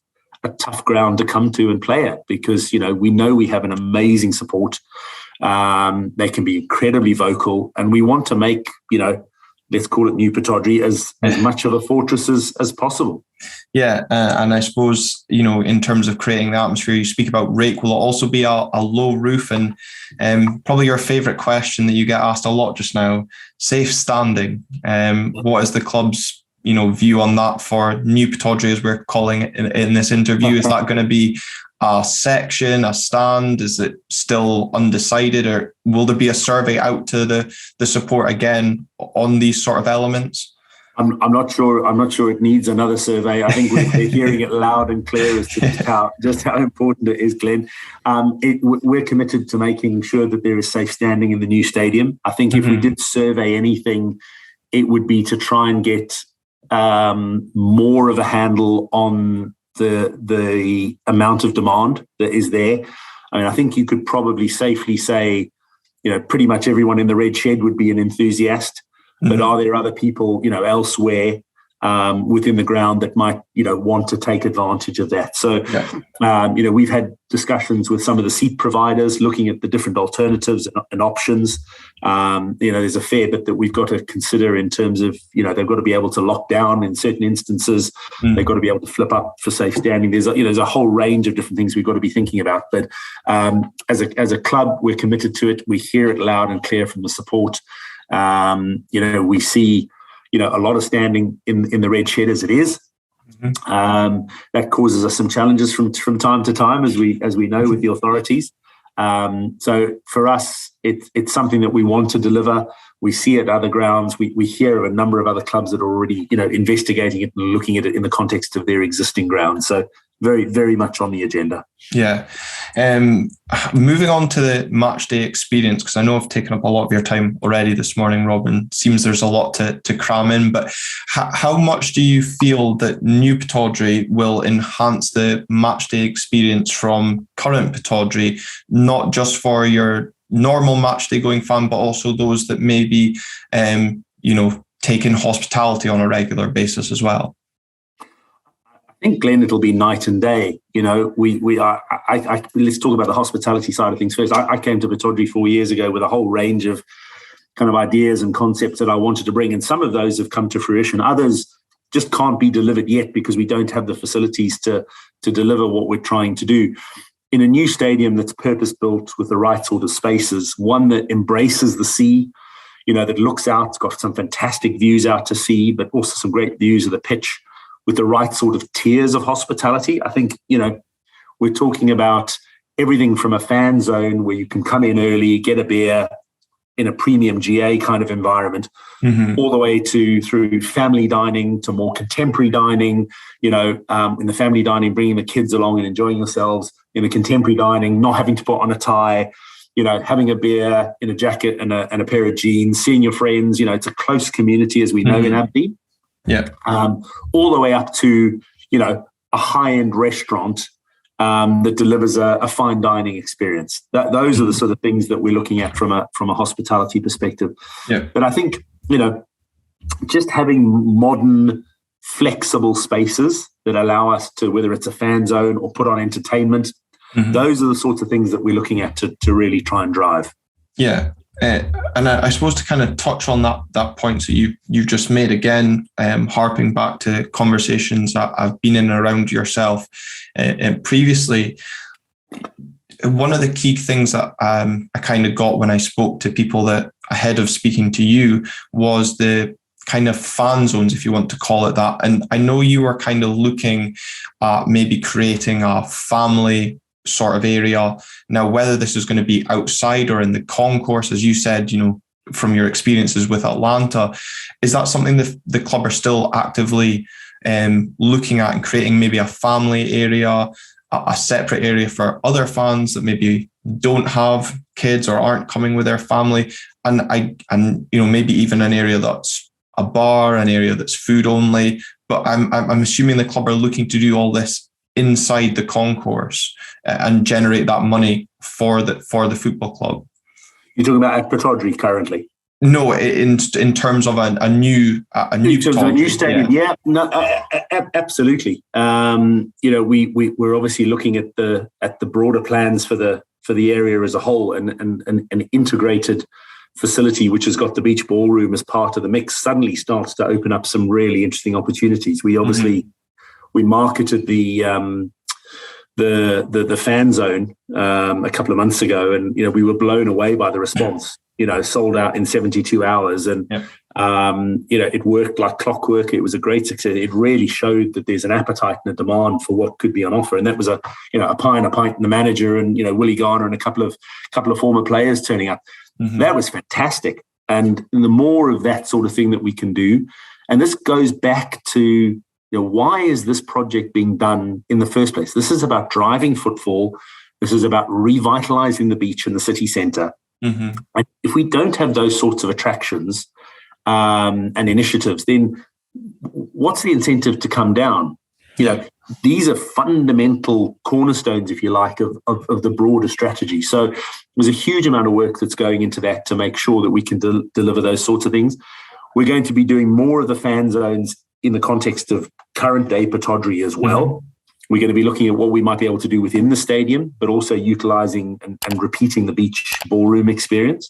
ground to come to and play at, because we know we have an amazing support. They can be incredibly vocal, and we want to make let's call it New Pittodrie as much of a fortress as possible. Yeah, and I suppose, in terms of creating the atmosphere, you speak about rake. Will it also be a low roof? And probably your favourite question that you get asked a lot just now, safe standing. What is the club's view on that for New Pittodrie, as we're calling it in this interview? Is that going to be a section, a stand? Is it still undecided, or will there be a survey out to the support again on these sort of elements? I'm not sure it needs another survey. I think we're hearing it loud and clear as to just how important it is, Glen. We're committed to making sure that there is safe standing in the new stadium. I think if we did survey anything, it would be to try and get more of a handle on the amount of demand that is there. I mean, I think you could probably safely say, pretty much everyone in the red shed would be an enthusiast. But are there other people, elsewhere within the ground that might, want to take advantage of that? So, we've had discussions with some of the seat providers looking at the different alternatives and options. There's a fair bit that we've got to consider in terms of, they've got to be able to lock down in certain instances. They've got to be able to flip up for safe standing. There's a whole range of different things we've got to be thinking about. But as a club, we're committed to it. We hear it loud and clear from the support. We see, a lot of standing in the red shed as it is. That causes us some challenges from time to time, as we know, with the authorities. So for us, it's something that we want to deliver. We see it at other grounds. We hear of a number of other clubs that are already, investigating it and looking at it in the context of their existing grounds. So very, very much on the agenda. Yeah. Moving on to the match day experience, because I know I've taken up a lot of your time already this morning, Robin. Seems there's a lot to cram in, but how much do you feel that new Pittodrie will enhance the match day experience from current Pittodrie, not just for your normal match day going fan, but also those that may be, taking hospitality on a regular basis as well? I think, Glen, it'll be night and day. We are. Let's talk about the hospitality side of things first. I came to Pittodrie 4 years ago with a whole range of kind of ideas and concepts that I wanted to bring, and some of those have come to fruition. Others just can't be delivered yet because we don't have the facilities to deliver what we're trying to do. In a new stadium that's purpose-built with the right sort of spaces, one that embraces the sea, that looks out, it's got some fantastic views out to sea, but also some great views of the pitch, with the right sort of tiers of hospitality. I think, we're talking about everything from a fan zone where you can come in early, get a beer in a premium GA kind of environment, all the way through family dining to more contemporary dining, in the family dining, bringing the kids along and enjoying yourselves. In the contemporary dining, not having to put on a tie, having a beer in a jacket and a pair of jeans, seeing your friends. It's a close community, as we know, in Aberdeen. Yeah. All the way up to, a high-end restaurant that delivers a fine dining experience. Those are the sort of things that we're looking at from a hospitality perspective. Yeah. But I think, just having modern, flexible spaces that allow us to, whether it's a fan zone or put on entertainment, those are the sorts of things that we're looking at to really try and drive. Yeah. And I suppose to kind of touch on that point that you just made again, harping back to conversations that I've been in and around yourself previously, one of the key things that I kind of got when I spoke to people that ahead of speaking to you was the kind of fan zones, if you want to call it that. And I know you were kind of looking at maybe creating a family sort of area. Now, whether this is going to be outside or in the concourse, as you said, from your experiences with Atlanta, is that something that the club are still actively looking at and creating maybe a family area, a separate area for other fans that maybe don't have kids or aren't coming with their family, and maybe even an area that's a bar, an area that's food only? But I'm assuming the club are looking to do all this inside the concourse and generate that money for the football club. You're talking about at Pittodrie currently? No, in terms of a new stadium. Yeah, no, absolutely. We're obviously looking at the broader plans for the area as a whole, and an integrated facility which has got the beach ballroom as part of the mix suddenly starts to open up some really interesting opportunities. We obviously we marketed the fan zone a couple of months ago, and we were blown away by the response. Sold out in 72 hours, and it worked like clockwork. It was a great success. It really showed that there's an appetite and a demand for what could be on offer, and that was a pie and a pint and the manager, and Willie Garner and a couple of former players turning up. That was fantastic. And the more of that sort of thing that we can do, And this goes back to, why is this project being done in the first place? This is about driving footfall. This is about revitalizing the beach and the city centre. Mm-hmm. And if we don't have those sorts of attractions and initiatives, then what's the incentive to come down? These are fundamental cornerstones, if you like, of the broader strategy. So there's a huge amount of work that's going into that to make sure that we can deliver those sorts of things. We're going to be doing more of the fan zones in the context of current day Pittodrie as well. Mm-hmm. We're going to be looking at what we might be able to do within the stadium, but also utilising and repeating the beach ballroom experience.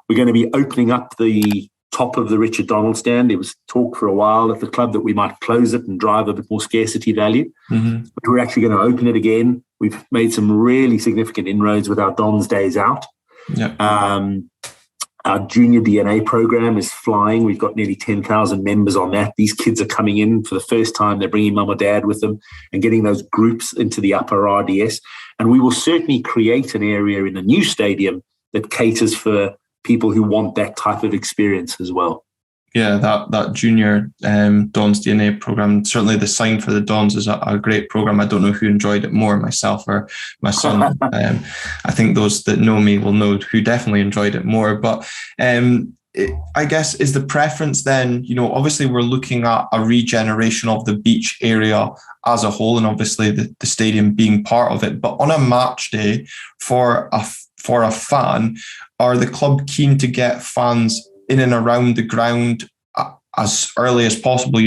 We're going to be opening up the top of the Richard Donald stand. There was talk for a while at the club that we might close it and drive a bit more scarcity value. Mm-hmm. But we're actually going to open it again. We've made some really significant inroads with our Don's Days Out. Yep. Our junior DNA program is flying. We've got nearly 10,000 members on that. These kids are coming in for the first time. They're bringing mum or dad with them and getting those groups into the upper RDS. And we will certainly create an area in the new stadium that caters for people who want that type of experience as well. Yeah, that junior Don's DNA program, certainly the Sign for the Dons is a great program. I don't know who enjoyed it more, myself or my son. I think those that know me will know who definitely enjoyed it more. But I guess is the preference then, obviously we're looking at a regeneration of the beach area as a whole, and obviously the stadium being part of it. But on a match day for a fan, are the club keen to get fans in and around the ground as early as possible?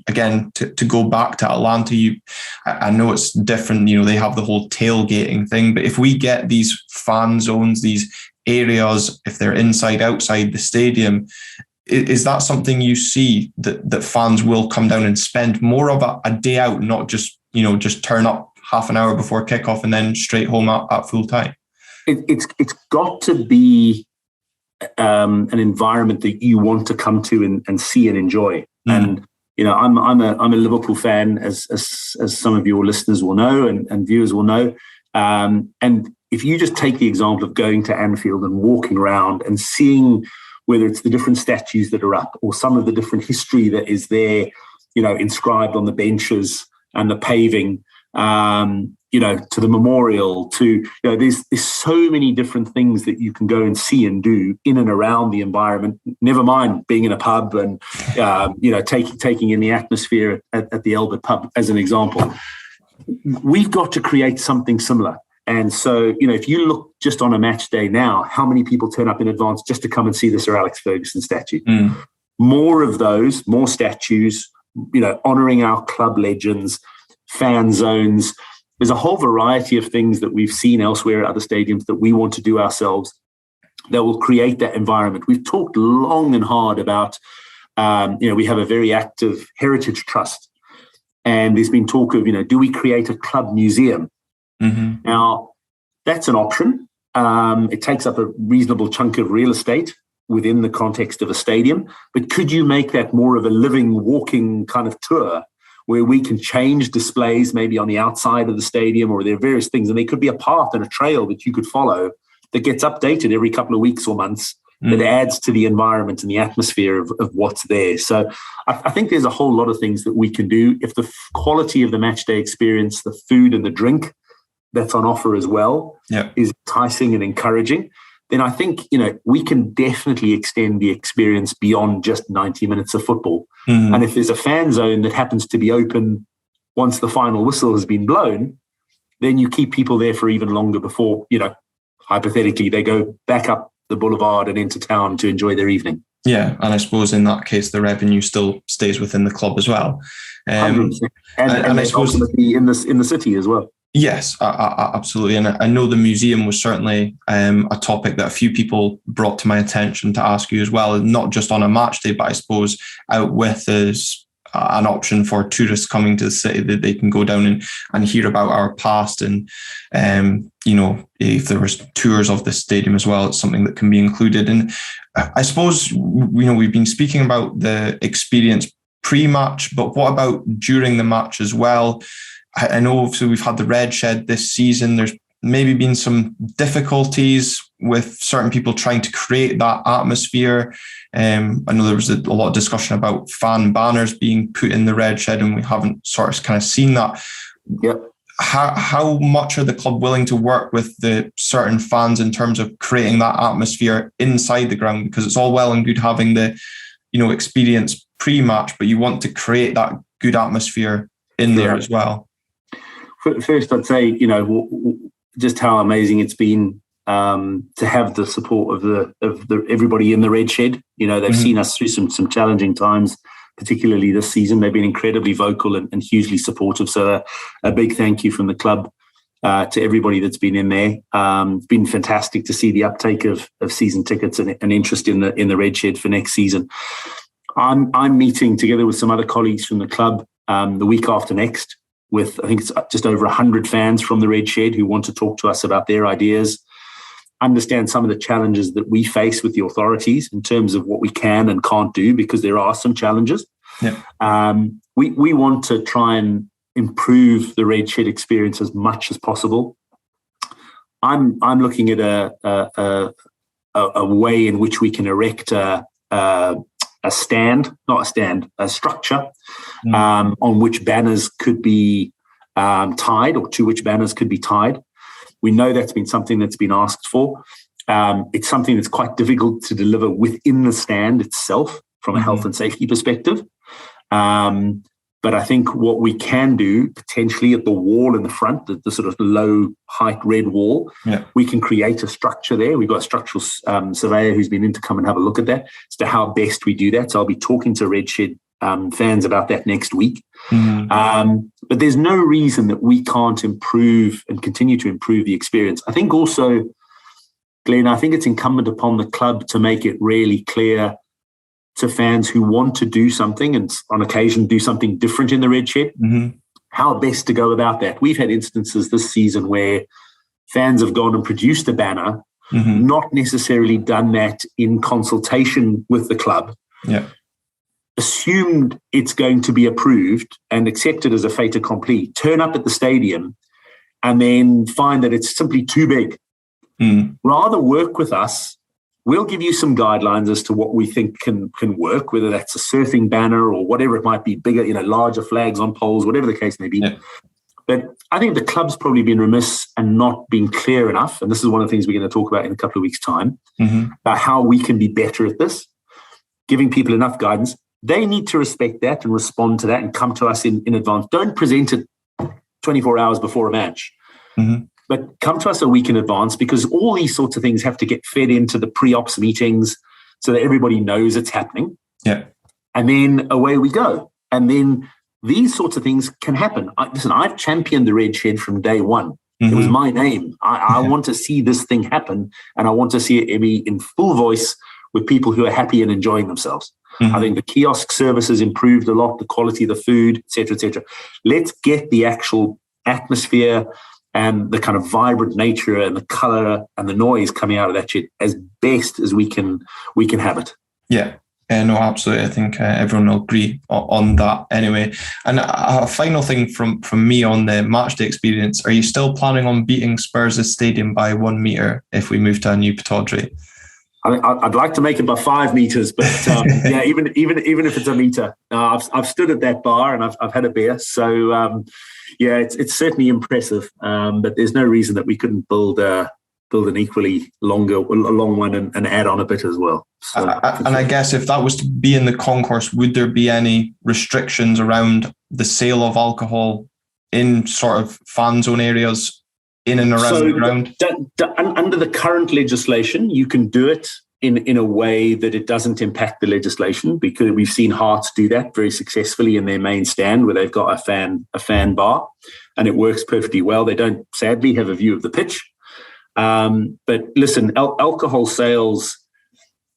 Again, to go back to Atlanta, I know it's different, they have the whole tailgating thing, but if we get these fan zones, these areas, if they're inside, outside the stadium, is that something you see that fans will come down and spend more of a day out, not just turn up half an hour before kickoff and then straight home at full time? It's got to be an environment that you want to come to and see and enjoy. And I'm a Liverpool fan, as some of your listeners will know and viewers will know. And if you just take the example of going to Anfield and walking around and seeing whether it's the different statues that are up or some of the different history that is there, inscribed on the benches and the paving, to the memorial, to, there's so many different things that you can go and see and do in and around the environment, never mind being in a pub and, taking in the atmosphere at the Albert pub, as an example. We've got to create something similar. And so, if you look just on a match day now, how many people turn up in advance just to come and see the Sir Alex Ferguson statue? More of those, more statues, honouring our club legends, fan zones. There's a whole variety of things that we've seen elsewhere at other stadiums that we want to do ourselves that will create that environment. We've talked long and hard about, we have a very active heritage trust. And there's been talk of, do we create a club museum? Mm-hmm. Now, that's an option. It takes up a reasonable chunk of real estate within the context of a stadium. But could you make that more of a living, walking kind of tour where we can change displays maybe on the outside of the stadium, or there are various things, and there could be a path and a trail that you could follow that gets updated every couple of weeks or months that adds to the environment and the atmosphere of what's there. So I think there's a whole lot of things that we can do. If the quality of the match day experience, the food and the drink that's on offer as well is enticing and encouraging, then I think, we can definitely extend the experience beyond just 90 minutes of football. Mm-hmm. And if there's a fan zone that happens to be open once the final whistle has been blown, then you keep people there for even longer before, hypothetically, they go back up the boulevard and into town to enjoy their evening. Yeah, and I suppose in that case, the revenue still stays within the club as well. And I suppose ultimately in the city as well. Yes, absolutely. And I know the museum was certainly a topic that a few people brought to my attention to ask you as well, not just on a match day, but I suppose out with is an option for tourists coming to the city that they can go down and hear about our past. And, if there was tours of the stadium as well, it's something that can be included. And I suppose, we've been speaking about the experience pre-match, but what about during the match as well? I know, so we've had the Red Shed this season. There's maybe been some difficulties with certain people trying to create that atmosphere. I know there was a lot of discussion about fan banners being put in the red shed, and we haven't sort of kind of seen that. Yep. How much are the club willing to work with the certain fans in terms of creating that atmosphere inside the ground? Because it's all well and good having the, experience pre-match, but you want to create that good atmosphere in there as well. First, I'd say, just how amazing it's been to have the support of the everybody in the red shed. They've seen us through some challenging times, particularly this season. They've been incredibly vocal and hugely supportive. So a big thank you from the club to everybody that's been in there. It's been fantastic to see the uptake of season tickets and interest in the red shed for next season. I'm meeting together with some other colleagues from the club the week after next with, I think it's just over 100 fans from the red shed who want to talk to us about their ideas, understand some of the challenges that we face with the authorities in terms of what we can and can't do, because there are some challenges. Yeah. We want to try and improve the red shed experience as much as possible. I'm looking at a way in which we can erect a structure on which banners could be tied, or to which banners could be tied. We know that's been something that's been asked for. It's something that's quite difficult to deliver within the stand itself from a health and safety perspective. But I think what we can do potentially at the wall in the front, the sort of low height red wall, we can create a structure there. We've got a structural surveyor who's been in to come and have a look at that as to how best we do that. So I'll be talking to Red Shed fans about that next week. But there's no reason that we can't improve and continue to improve the experience. I think also, Glen, I think it's incumbent upon the club to make it really clear to fans who want to do something and on occasion do something different in the red shed, how best to go about that. We've had instances this season where fans have gone and produced a banner, not necessarily done that in consultation with the club, assumed it's going to be approved and accepted as a fait accompli, turn up at the stadium and then find that it's simply too big. Rather work with us. We'll give you some guidelines as to what we think can work, whether that's a surfing banner or whatever it might be, bigger, larger flags on poles, whatever the case may be. But I think the club's probably been remiss and not been clear enough, and this is one of the things we're going to talk about in a couple of weeks' time, about how we can be better at this, giving people enough guidance. They need to respect that and respond to that and come to us in advance. Don't present it 24 hours before a match. But come to us a week in advance, because all these sorts of things have to get fed into the pre-ops meetings so that everybody knows it's happening. And then away we go. And then these sorts of things can happen. Listen, I've championed the red shed from day one. It was my name. I want to see this thing happen, and I want to see it be in full voice with people who are happy and enjoying themselves. I think the kiosk service has improved a lot, the quality of the food, et cetera, et cetera. Let's get the actual atmosphere and the kind of vibrant nature and the colour and the noise coming out of that shit as best as we can have it. No, absolutely. I think everyone will agree on that anyway. And a final thing from me on the matchday experience: are you still planning on beating Spurs' stadium by 1 metre if we move to a new Pittodrie? I'd like to make it by 5 meters, but even if it's a meter, I've stood at that bar and I've had a beer. So it's certainly impressive. But there's no reason that we couldn't build an equally long one and add on a bit as well. So, and I guess if that was to be in the concourse, would there be any restrictions around the sale of alcohol in sort of fan zone areas? In and around the ground? Under the current legislation, you can do it in a way that it doesn't impact the legislation, because we've seen Hearts do that very successfully in their main stand where they've got a fan bar, and it works perfectly well. They don't, sadly, have a view of the pitch. But listen, alcohol sales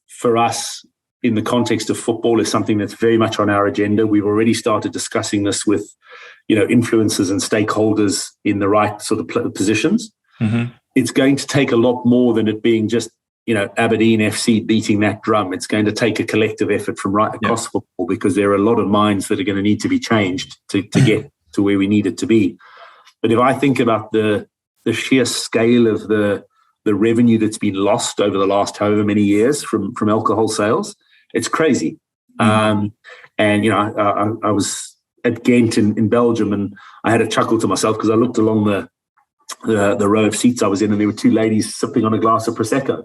for us in the context of football is something that's very much on our agenda. We've already started discussing this with influencers and stakeholders in the right sort of positions. It's going to take a lot more than it being just, Aberdeen FC beating that drum. It's going to take a collective effort from right across football, because there are a lot of minds that are going to need to be changed to get to where we need it to be. But if I think about the the sheer scale of the revenue that's been lost over the last however many years from alcohol sales. It's crazy. And, I was at Ghent in Belgium, and I had a chuckle to myself because I looked along the row of seats I was in, and there were two ladies sipping on a glass of Prosecco.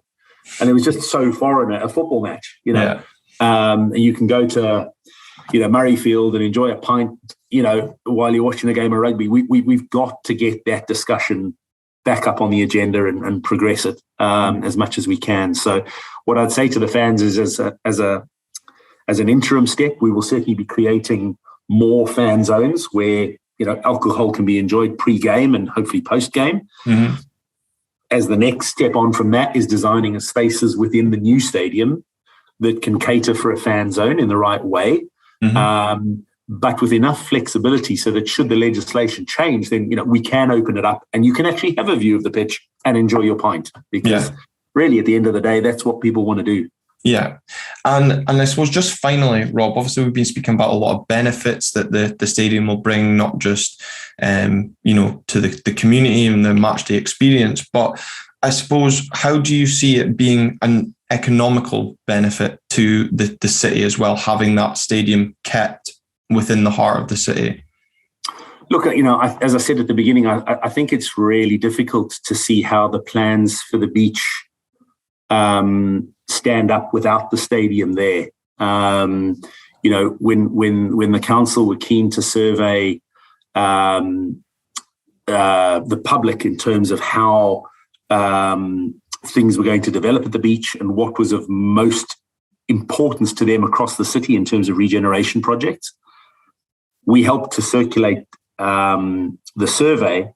And it was just so foreign at a football match, Yeah. And you can go to, Murrayfield and enjoy a pint, while you're watching a game of rugby. We've got to get that discussion back up on the agenda and progress it as much as we can. So what I'd say to the fans is as an interim step, we will certainly be creating more fan zones where, alcohol can be enjoyed pre-game and hopefully post-game. Mm-hmm. As the next step on from that is designing spaces within the new stadium that can cater for a fan zone in the right way, but with enough flexibility so that should the legislation change, then we can open it up and you can actually have a view of the pitch and enjoy your pint. Because really, at the end of the day, that's what people want to do. Yeah. And I suppose just finally, Rob, obviously we've been speaking about a lot of benefits that the stadium will bring, not just, to the community and the match day experience, but I suppose, how do you see it being an economical benefit to the city as well, having that stadium kept within the heart of the city? Look, as I said at the beginning, I think it's really difficult to see how the plans for the beach stand up without the stadium there. When the council were keen to survey the public in terms of how things were going to develop at the beach and what was of most importance to them across the city in terms of regeneration projects, we helped to circulate the survey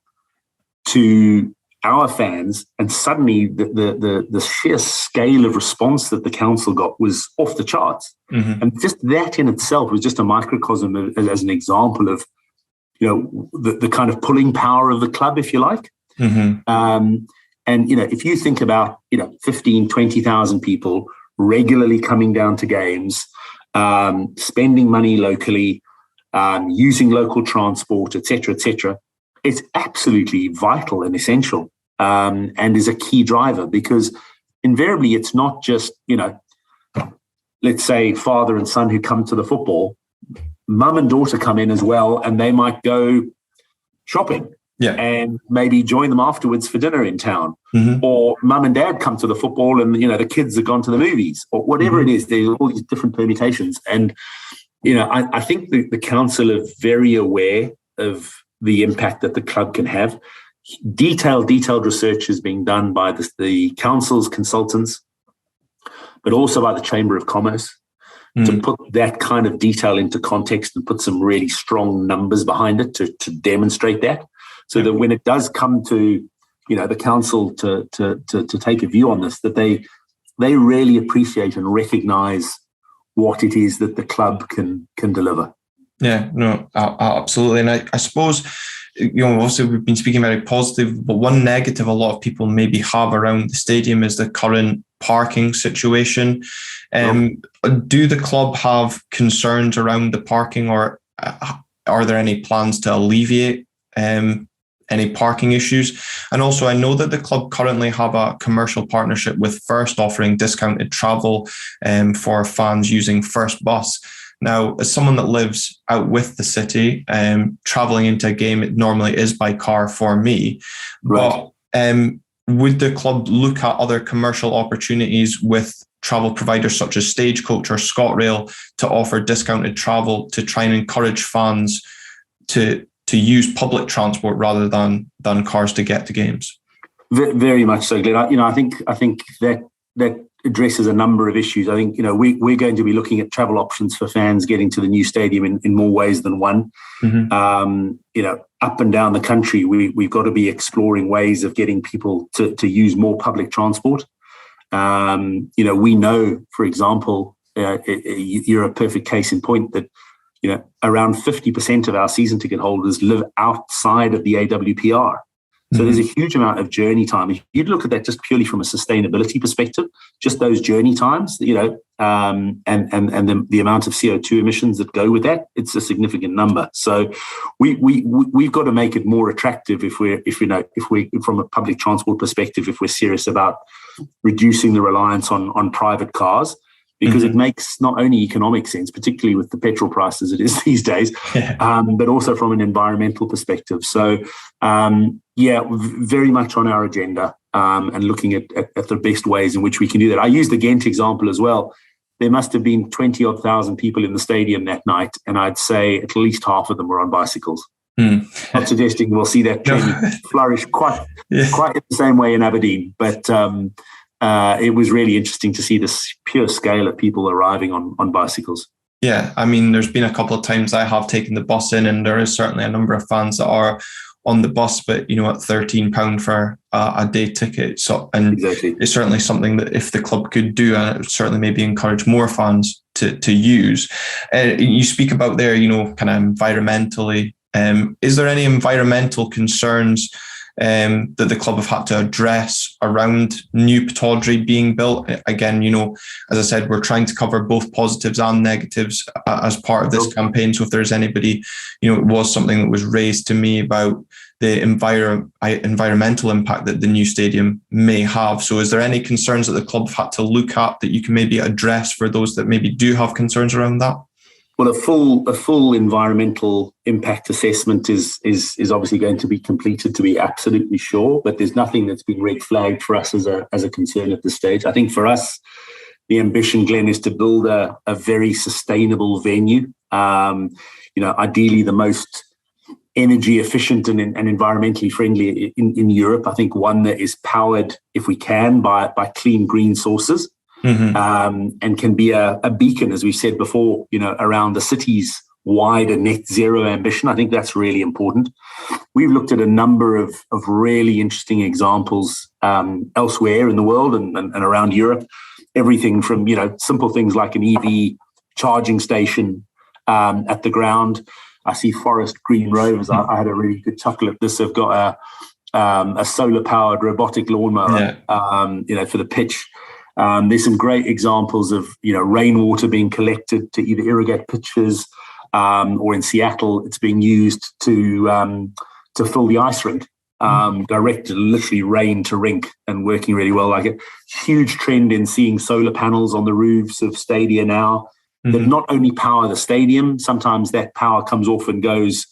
to our fans, and suddenly the sheer scale of response that the council got was off the charts. Mm-hmm. And just that in itself was just a microcosm as an example of, the kind of pulling power of the club, if you like. Mm-hmm. And, if you think about, 15, 20,000 people regularly coming down to games, spending money locally, using local transport, et cetera, it's absolutely vital and essential, and is a key driver, because invariably it's not just, let's say father and son who come to the football. Mum and daughter come in as well, and they might go shopping and maybe join them afterwards for dinner in town. Mm-hmm. Or mum and dad come to the football and, the kids have gone to the movies, or whatever it is. There's all these different permutations. And, I think the council are very aware of the impact that the club can have. Detailed research is being done by the council's consultants, but also by the Chamber of Commerce, to put that kind of detail into context and put some really strong numbers behind it to demonstrate that, so that when it does come to, the council to take a view on this, that they really appreciate and recognise what it is that the club can deliver. Yeah, no, absolutely. And I suppose, obviously we've been speaking very positive, but one negative a lot of people maybe have around the stadium is the current parking situation. Do the club have concerns around the parking, or are there any plans to alleviate any parking issues? And also, I know that the club currently have a commercial partnership with First, offering discounted travel for fans using First Bus. Now, as someone that lives out with the city, travelling into a game, it normally is by car for me. Right. But would the club look at other commercial opportunities with travel providers such as Stagecoach or ScotRail to offer discounted travel to try and encourage fans to use public transport rather than cars to get to games? Very much so, Glenn. I think that addresses a number of issues. I think, we're going to be looking at travel options for fans getting to the new stadium in more ways than one. Mm-hmm. Up and down the country, we've got to be exploring ways of getting people to use more public transport. We know, for example, you're a perfect case in point that, around 50% of our season ticket holders live outside of the AWPR. So there's a huge amount of journey time. If you'd look at that just purely from a sustainability perspective, just those journey times, and the amount of CO2 emissions that go with that, it's a significant number. So we've got to make it more attractive if we're from a public transport perspective, if we're serious about reducing the reliance on private cars. Because it makes not only economic sense, particularly with the petrol prices it is these days, but also from an environmental perspective. So, very much on our agenda and looking at the best ways in which we can do that. I used the Ghent example as well. There must have been 20-odd thousand people in the stadium that night, and I'd say at least half of them were on bicycles. Not suggesting we'll see that trend flourish quite in the same way in Aberdeen, but it was really interesting to see this pure scale of people arriving on bicycles. Yeah, I mean, there's been a couple of times I have taken the bus in, and there is certainly a number of fans that are on the bus, but at £13 for a day ticket. So, and exactly. It's certainly something that if the club could do, and it would certainly maybe encourage more fans to use. You speak about there, kind of environmentally. Is there any environmental concerns that the club have had to address around new Pittodrie being built? Again, as I said, we're trying to cover both positives and negatives as part of this campaign. So if there's anybody, it was something that was raised to me about the environmental impact that the new stadium may have. So is there any concerns that the club have had to look at that you can maybe address for those that maybe do have concerns around that? Well, a full environmental impact assessment is obviously going to be completed to be absolutely sure, but there's nothing that's been red flagged for us as a concern at this stage. I think for us, the ambition, Glen, is to build a very sustainable venue. Ideally the most energy efficient and environmentally friendly in Europe. I think one that is powered, if we can, by clean green sources. And can be a beacon, as we said before, around the city's wider net zero ambition. I think that's really important. We've looked at a number of really interesting examples elsewhere in the world and around Europe. Everything from, simple things like an EV charging station at the ground. I see Forest Green Rovers. I had a really good chuckle at this. They've got a solar-powered robotic lawnmower, for the pitch. There's some great examples of, rainwater being collected to either irrigate pitches, or in Seattle, it's being used to fill the ice rink, directed literally rain to rink and working really well. Like a huge trend in seeing solar panels on the roofs of stadia now that not only power the stadium, sometimes that power comes off and goes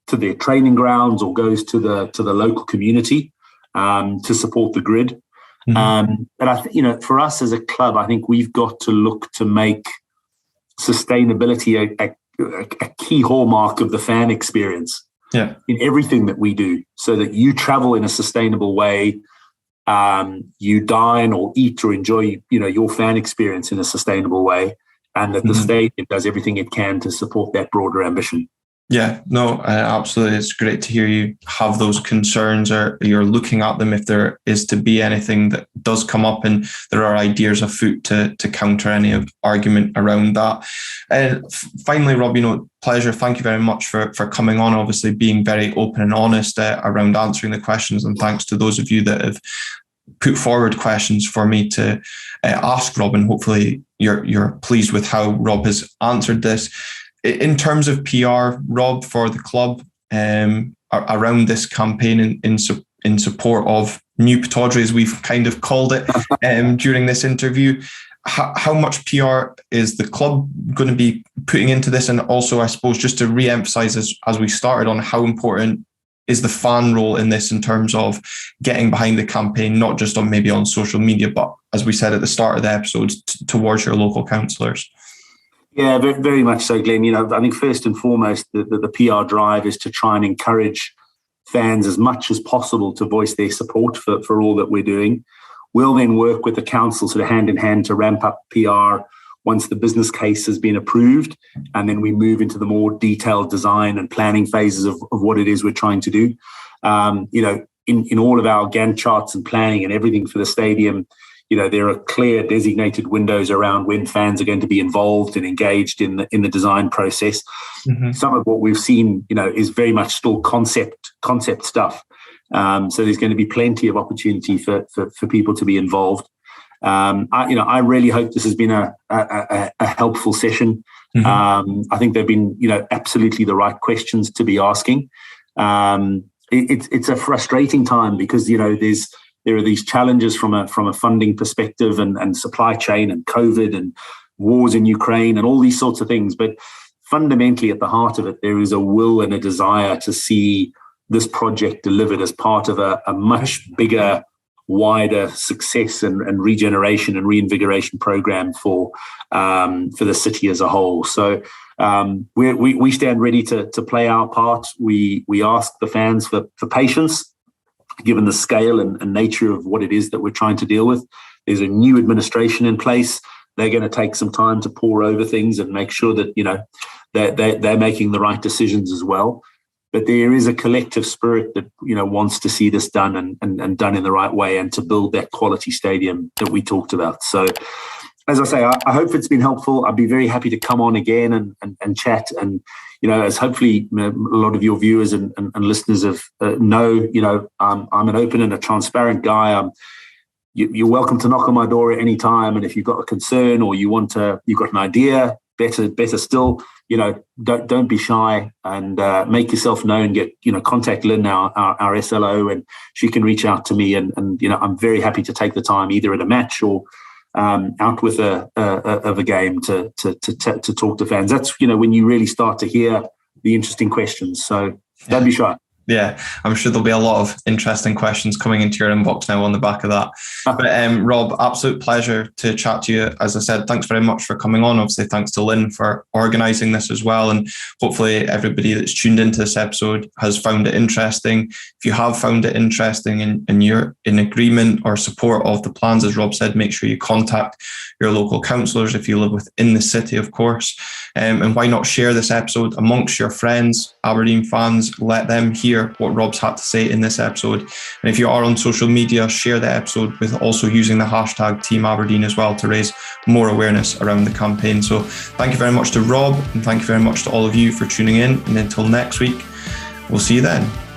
to their training grounds or goes to the local community to support the grid. But I think, for us as a club, I think we've got to look to make sustainability a key hallmark of the fan experience in everything that we do, so that you travel in a sustainable way, you dine or eat or enjoy, your fan experience in a sustainable way, and that the stadium does everything it can to support that broader ambition. Yeah, no, absolutely. It's great to hear you have those concerns, or you're looking at them if there is to be anything that does come up and there are ideas afoot to counter any argument around that. Finally, Rob, pleasure. Thank you very much for coming on, obviously being very open and honest around answering the questions. And thanks to those of you that have put forward questions for me to ask Rob, and hopefully you're pleased with how Rob has answered this. In terms of PR, Rob, for the club around this campaign in support of New Pittodrie, as we've kind of called it during this interview, how much PR is the club going to be putting into this? And also, I suppose, just to re-emphasize as we started on, how important is the fan role in this in terms of getting behind the campaign, not just on social media, but as we said at the start of the episode, towards your local councillors? Yeah, very, very much so, Glenn. I think first and foremost, the PR drive is to try and encourage fans as much as possible to voice their support for all that we're doing. We'll then work with the council sort of hand in hand to ramp up PR once the business case has been approved, and then we move into the more detailed design and planning phases of what it is we're trying to do. In all of our Gantt charts and planning and everything for the stadium, there are clear designated windows around when fans are going to be involved and engaged in the design process. Some of what we've seen, is very much still concept stuff. So there's going to be plenty of opportunity for people to be involved. I really hope this has been a helpful session. Mm-hmm. I think they've been, absolutely the right questions to be asking. It's a frustrating time because, there are these challenges from a funding perspective and supply chain and COVID and wars in Ukraine and all these sorts of things. But fundamentally at the heart of it, there is a will and a desire to see this project delivered as part of a much bigger, wider success and regeneration and reinvigoration program for the city as a whole. So we stand ready to play our part. We ask the fans for patience, given the scale and nature of what it is that we're trying to deal with. There's a new administration in place. They're going to take some time to pore over things and make sure that they're making the right decisions as well. But there is a collective spirit that wants to see this done and done in the right way, and to build that quality stadium that we talked about. So, as I say, I hope it's been helpful. I'd be very happy to come on again and chat. And as hopefully a lot of your viewers and listeners have know, I'm an open and a transparent guy. You're welcome to knock on my door at any time. And if you've got a concern or you've got an idea, better still, don't be shy and make yourself known. Contact Lynn, our SLO, and she can reach out to me. And I'm very happy to take the time either at a match or out with a game to talk to fans. That's when you really start to hear the interesting questions. So don't be shy. Yeah, I'm sure there'll be a lot of interesting questions coming into your inbox now on the back of that. But Rob, absolute pleasure to chat to you. As I said, thanks very much for coming on. Obviously, thanks to Lynn for organising this as well. And hopefully everybody that's tuned into this episode has found it interesting. If you have found it interesting and you're in agreement or support of the plans, as Rob said, make sure you contact your local councillors if you live within the city, of course. And why not share this episode amongst your friends, Aberdeen fans, let them hear what Rob's had to say in this episode. And if you are on social media, share the episode with also using the hashtag Team Aberdeen as well to raise more awareness around the campaign. So thank you very much to Rob, and thank you very much to all of you for tuning in. And until next week, we'll see you then.